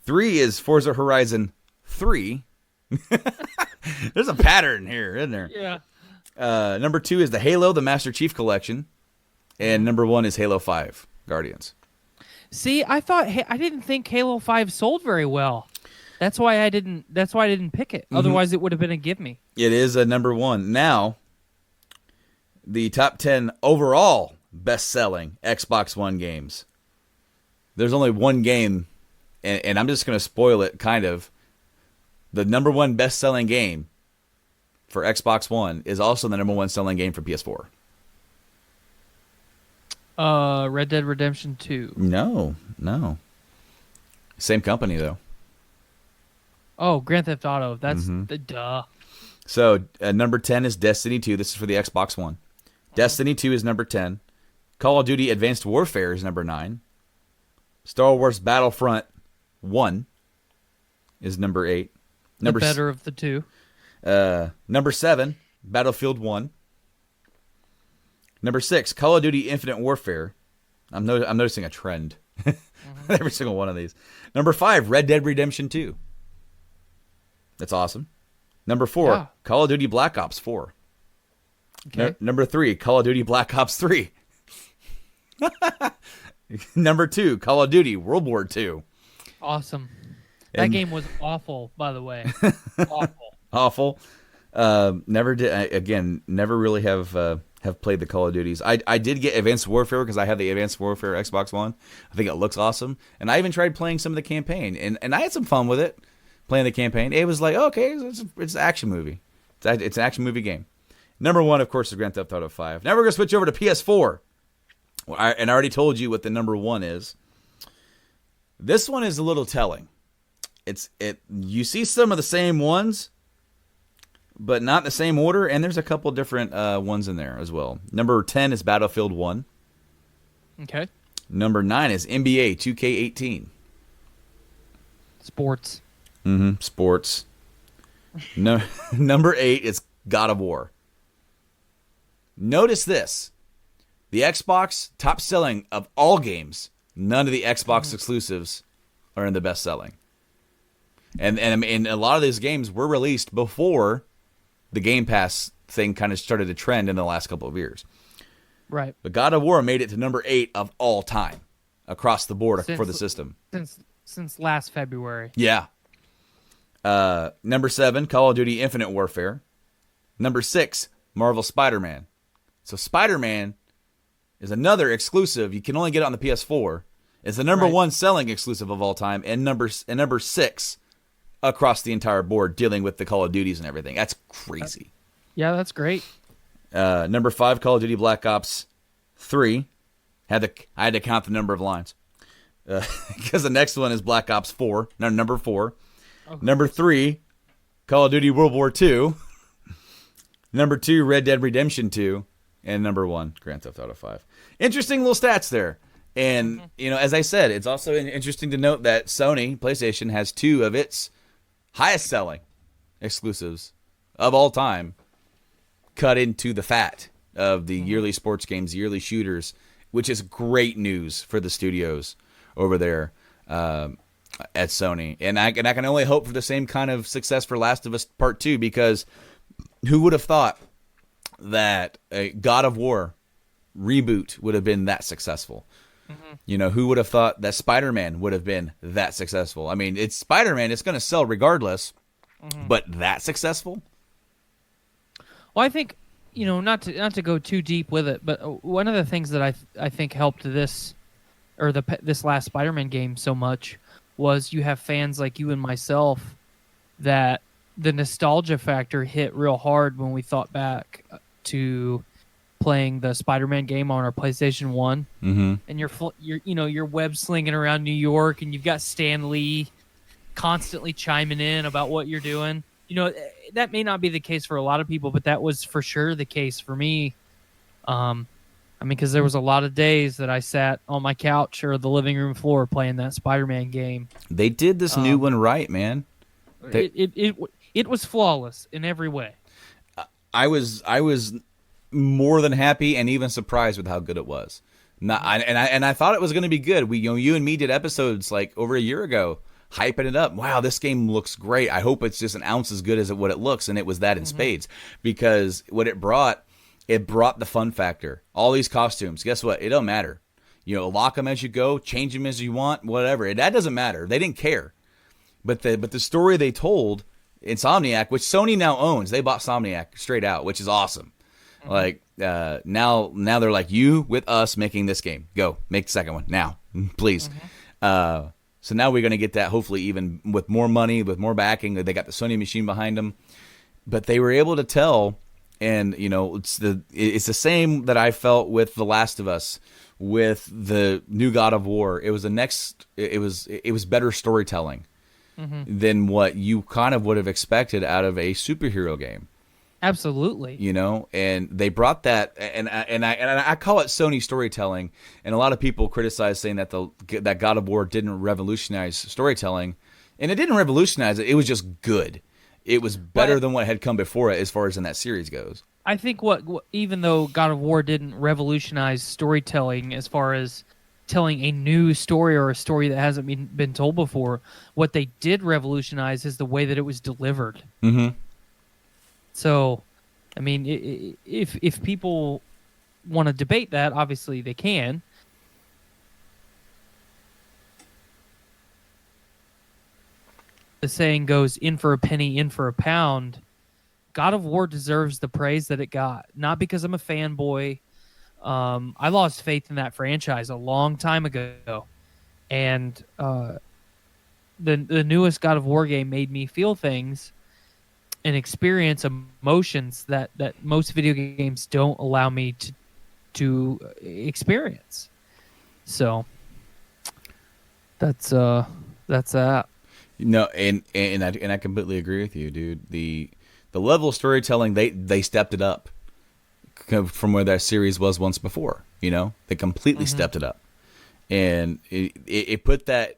3 is Forza Horizon 3. There's a pattern here, isn't there? Yeah. Number 2 is the Halo, the Master Chief Collection. And number 1 is Halo 5, Guardians. See, I didn't think Halo 5 sold very well. That's why I didn't pick it. Otherwise, it would have been a give me. It is a number 1. Now, the top 10 overall best-selling Xbox One games. There's only one game, and I'm just going to spoil it, kind of. The number 1 best-selling game for Xbox One is also the number 1 selling game for PS4. Red Dead Redemption 2. No. Same company, though. Oh, Grand Theft Auto. That's the duh. So, number 10 is Destiny 2. This is for the Xbox One. Destiny 2 is number 10. Call of Duty Advanced Warfare is number 9. Star Wars Battlefront 1 is number 8. The better of the two. Number 7, Battlefield 1. Number 6, Call of Duty Infinite Warfare. I'm noticing a trend. Every single one of these. Number 5, Red Dead Redemption 2. That's awesome. Number 4, Call of Duty Black Ops 4. Okay. Number 3, Call of Duty Black Ops 3. Number 2, Call of Duty World War 2. Awesome. That game was awful, by the way. Awful. Awful. Never really have have played the Call of Duties. I did get Advanced Warfare because I have the Advanced Warfare Xbox One. I think it looks awesome. And I even tried playing some of the campaign. And I had some fun with it, playing the campaign. It was like, okay, it's an action movie. It's an action movie game. Number 1, of course, is Grand Theft Auto 5. Now we're going to switch over to PS4. And I already told you what the number 1 is. This one is a little telling. You see some of the same ones, but not in the same order, and there's a couple different ones in there as well. Number 10 is Battlefield 1. Okay. Number 9 is NBA 2K18. Sports. Sports. No, number 8 is God of War. Notice this. The Xbox top selling of all games, none of the Xbox exclusives are in the best selling. And I mean, a lot of these games were released before the Game Pass thing kind of started to trend in the last couple of years. Right. But God of War made it to number 8 of all time across the board for the system. Since last February. Yeah. Number 7, Call of Duty Infinite Warfare. Number 6, Marvel Spider-Man. So Spider-Man is another exclusive. You can only get it on the PS4. It's the number 1 selling exclusive of all time, and number 6 across the entire board, dealing with the Call of Duties and everything. That's crazy. Yeah, that's great. Number 5, Call of Duty Black Ops 3. I had to count the number of lines because the next one is Black Ops 4. No, number 4. Okay. Number 3, Call of Duty World War II. Number 2, Red Dead Redemption 2. And number 1, Grand Theft Auto 5. Interesting little stats there. And, as I said, it's also interesting to note that Sony, PlayStation, has 2 of its highest selling exclusives of all time cut into the fat of the yearly sports games, yearly shooters, which is great news for the studios over there at Sony. And I can only hope for the same kind of success for Last of Us Part 2, because who would have thought that a God of War reboot would have been that successful? Who would have thought that Spider-Man would have been that successful? I mean, it's Spider-Man. It's going to sell regardless, but that successful? Well, I think, not to go too deep with it, but one of the things that I think helped this last Spider-Man game so much was you have fans like you and myself that the nostalgia factor hit real hard when we thought back to playing the Spider-Man game on our PlayStation 1. And you're web slinging around New York, and you've got Stan Lee constantly chiming in about what you're doing. That may not be the case for a lot of people, but that was for sure the case for me. Because there was a lot of days that I sat on my couch or the living room floor playing that Spider-Man game. They did this new one right, man. It was flawless in every way. I was more than happy and even surprised with how good it was. I thought it was going to be good. You and me did episodes like over a year ago, hyping it up. Wow, this game looks great. I hope it's just an ounce as good as what it looks, and it was that in spades. Because what it brought the fun factor. All these costumes. Guess what? It don't matter. Lock them as you go, change them as you want, whatever. That doesn't matter. They didn't care. But the story they told, Insomniac, which Sony now owns, they bought Insomniac straight out, which is awesome. Like now they're like, you with us making this game. Go make the second one now, please. So now we're gonna get that, hopefully even with more money, with more backing. They got the Sony machine behind them, but they were able to tell. And it's the same that I felt with The Last of Us, with the new God of War. It was it was better storytelling than what you kind of would have expected out of a superhero game. Absolutely. And they brought that, and I call it Sony storytelling. And a lot of people criticize, saying that that God of War didn't revolutionize storytelling, and it didn't revolutionize it. It was just good. It was better than what had come before it, as far as in that series goes. I think even though God of War didn't revolutionize storytelling as far as telling a new story or a story that hasn't been told before, what they did revolutionize is the way that it was delivered. So, I mean, if people want to debate that, obviously they can. The saying goes, in for a penny, in for a pound. God of War deserves the praise that it got. Not because I'm a fanboy. I lost faith in that franchise a long time ago, and the newest God of War game made me feel things and experience emotions that most video games don't allow me to experience. So that's that. No, and I completely agree with you, dude. The level of storytelling, they stepped it up from where that series was once before. You know, they completely stepped it up, and it put that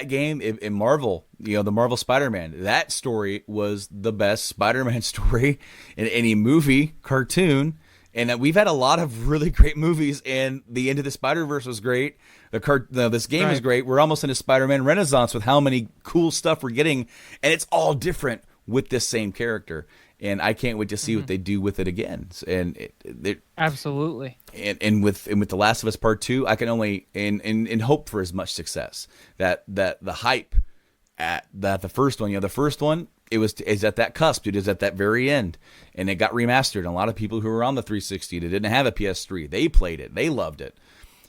game in Marvel. You know, the Marvel Spider-Man. That story was the best Spider-Man story in any movie, cartoon. And we've had a lot of really great movies, and the Into the Spider-Verse was great. This game is great. We're almost in a Spider-Man renaissance with how many cool stuff we're getting, and it's all different with this same character. And I can't wait to see what they do with it again. And absolutely. And with The Last of Us Part 2, I can only and hope for as much success. That the hype at the first one, the first one. Is at that cusp. It is at that very end, and it got remastered. And a lot of people who were on the 360 that didn't have a PS3, they played it, they loved it.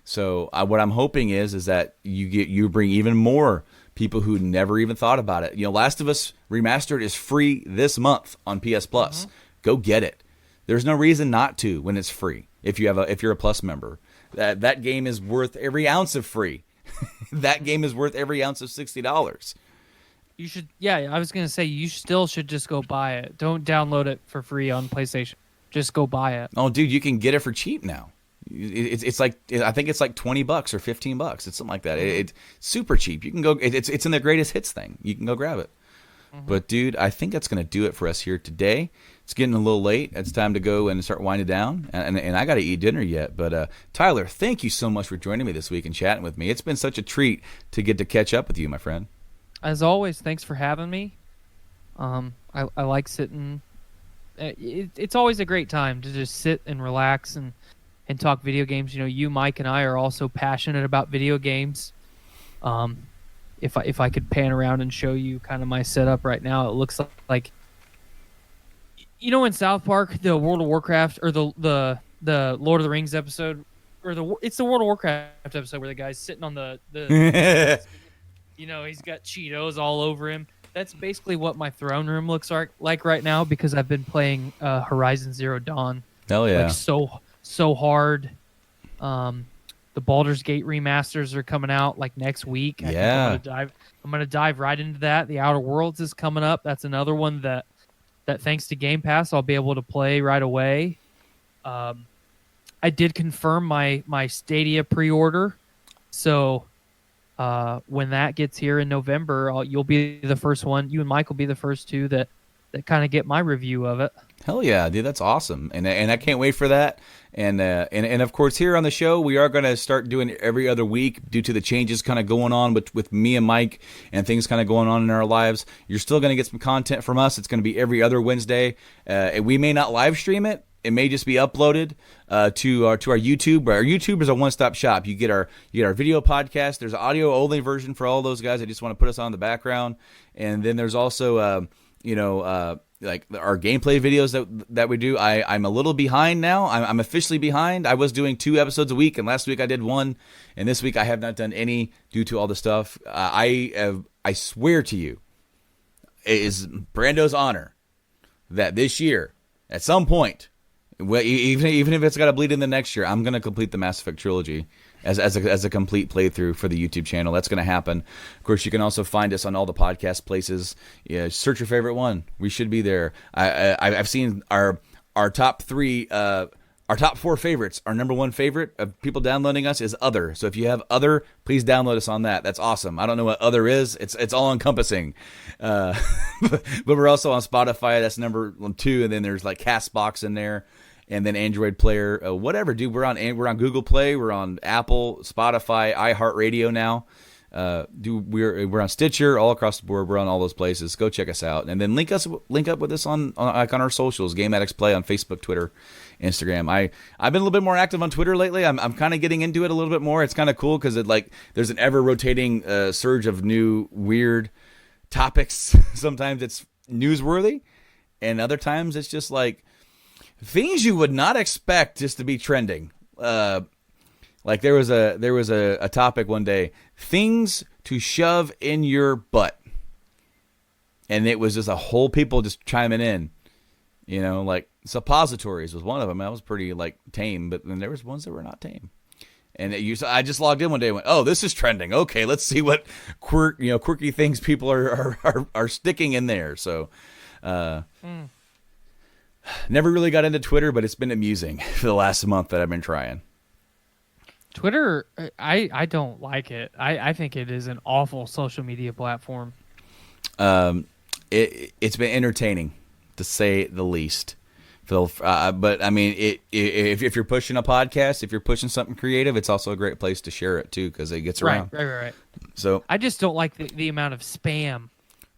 So what I'm hoping is that you bring even more people who never even thought about it. You know, Last of Us Remastered is free this month on PS Plus. Go get it. There's no reason not to when it's free. If you're a Plus member, that game is worth every ounce of free. That game is worth every ounce of $60. You should, I was going to say, you still should just go buy it. Don't download it for free on PlayStation. Just go buy it. Oh, dude, you can get it for cheap now. It's like, I think it's like $20 or $15. It's something like that. It's super cheap. You can go, it's in the greatest hits thing. You can go grab it. But, dude, I think that's going to do it for us here today. It's getting a little late. It's time to go and start winding down. And I got to eat dinner yet. But, Tyler, thank you so much for joining me this week and chatting with me. It's been such a treat to get to catch up with you, my friend. As always, thanks for having me. I like sitting. It's always a great time to just sit and relax and talk video games. You know, you, Mike, and I are also passionate about video games. If I could pan around and show you kind of my setup right now, it looks like you know in South Park the World of Warcraft or the Lord of the Rings episode or it's the World of Warcraft episode where the guy's sitting on the you know, he's got Cheetos all over him. That's basically what my throne room looks like right now because I've been playing Horizon Zero Dawn. Hell yeah. Like so hard. The Baldur's Gate remasters are coming out like next week. Yeah. I'm gonna dive right into that. The Outer Worlds is coming up. That's another one that thanks to Game Pass I'll be able to play right away. I did confirm my Stadia pre-order. So when that gets here in November, you'll be the first one. You and Mike will be the first two that kind of get my review of it. Hell yeah, dude, that's awesome, and I can't wait for that. And of course, here on the show, we are going to start doing it every other week due to the changes kind of going on with me and Mike and things kind of going on in our lives. You're still going to get some content from us. It's going to be every other Wednesday. We may not live stream it. It may just be uploaded to our YouTube. Our YouTube is a one-stop shop. You get our video podcast. There's an audio-only version for all those guys that just want to put us on in the background. And then there's also, like our gameplay videos that we do. I'm a little behind now. I'm officially behind. I was doing 2 episodes a week, and last week I did 1, and this week I have not done any due to all the stuff. I swear to you, it is Brando's honor that this year, at some point, well, even if it's got to bleed in the next year, I'm going to complete the Mass Effect trilogy as a complete playthrough for the YouTube channel. That's going to happen. Of course, you can also find us on all the podcast places. Yeah, search your favorite one. We should be there. I've seen our top 3, our top 4 favorites. Our number 1 favorite of people downloading us is Other. So if you have Other, please download us on that. That's awesome. I don't know what Other is. It's all encompassing. But we're also on Spotify. That's number 2, and then there's like Castbox in there. And then Android Player, whatever, dude. We're on Google Play, we're on Apple, Spotify, iHeartRadio now. We're on Stitcher, all across the board. We're on all those places. Go check us out, and then link up with us on our socials. Game Addicts Play on Facebook, Twitter, Instagram. I've been a little bit more active on Twitter lately. I'm kind of getting into it a little bit more. It's kind of cool because there's an ever rotating surge of new weird topics. Sometimes it's newsworthy. and other times it's just like things you would not expect just to be trending. Like there was a topic one day, things to shove in your butt, and it was just a whole people just chiming in. You know, like suppositories was one of them. That was pretty like tame, but then there was ones that were not tame. And I just logged in one day and went, oh, this is trending. Okay, let's see what quirky things people are sticking in there. So, never really got into Twitter, but it's been amusing for the last month that I've been trying. Twitter, I don't like it. I think it is an awful social media platform. It's been entertaining, to say the least. But I mean, if you're pushing a podcast, if you're pushing something creative, it's also a great place to share it too, because it gets around. Right. So I just don't like the amount of spam.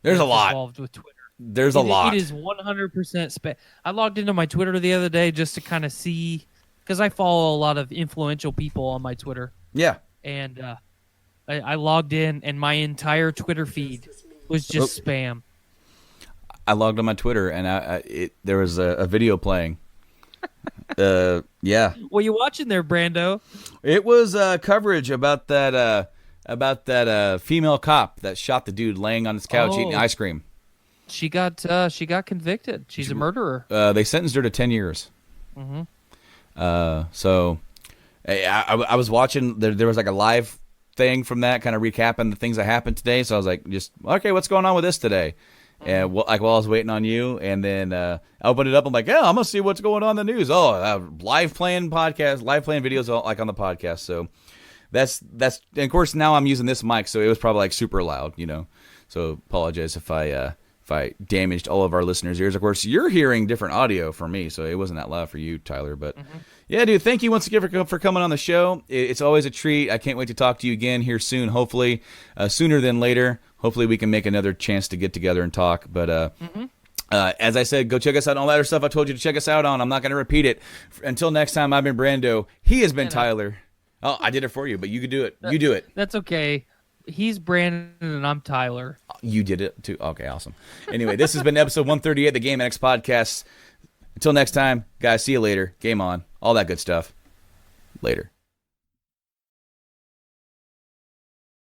There's a lot involved with Twitter. There's a lot. It is 100% spam. I logged into my Twitter the other day just to kind of see, because I follow a lot of influential people on my Twitter. Yeah. And I logged in, and my entire Twitter feed was just spam. I logged on my Twitter, and there was a video playing. Yeah. What are you watching there, Brando? It was coverage about that female cop that shot the dude laying on his couch eating ice cream. She got convicted. She's a murderer. They sentenced her to 10 years. Mm-hmm. So I was watching. There was like a live thing from that, kind of recapping the things that happened today. So I was like, okay, what's going on with this today? And while I was waiting on you, and then I opened it up. I'm like, yeah, I'm gonna see what's going on in the news. Oh, live playing videos like on the podcast. So that's and of course now I'm using this mic, so it was probably like super loud, you know. So apologize if I damaged all of our listeners' ears. Of course, you're hearing different audio from me, so it wasn't that loud for you, Tyler. But yeah, dude, thank you once again for coming on the show. It's always a treat. I can't wait to talk to you again here soon. Hopefully, sooner than later. Hopefully, we can make another chance to get together and talk. But as I said, go check us out on all that other stuff I told you to check us out on. I'm not going to repeat it. Until next time, I've been Brando. He has been Tyler. Oh, I did it for you, but you could do it. You do it. That's okay. He's Brandon and I'm Tyler. You did it too. Okay, awesome. Anyway, this has been episode 138 of the Game Addicts podcast. Until next time, guys, see you later. Game on. All that good stuff. Later.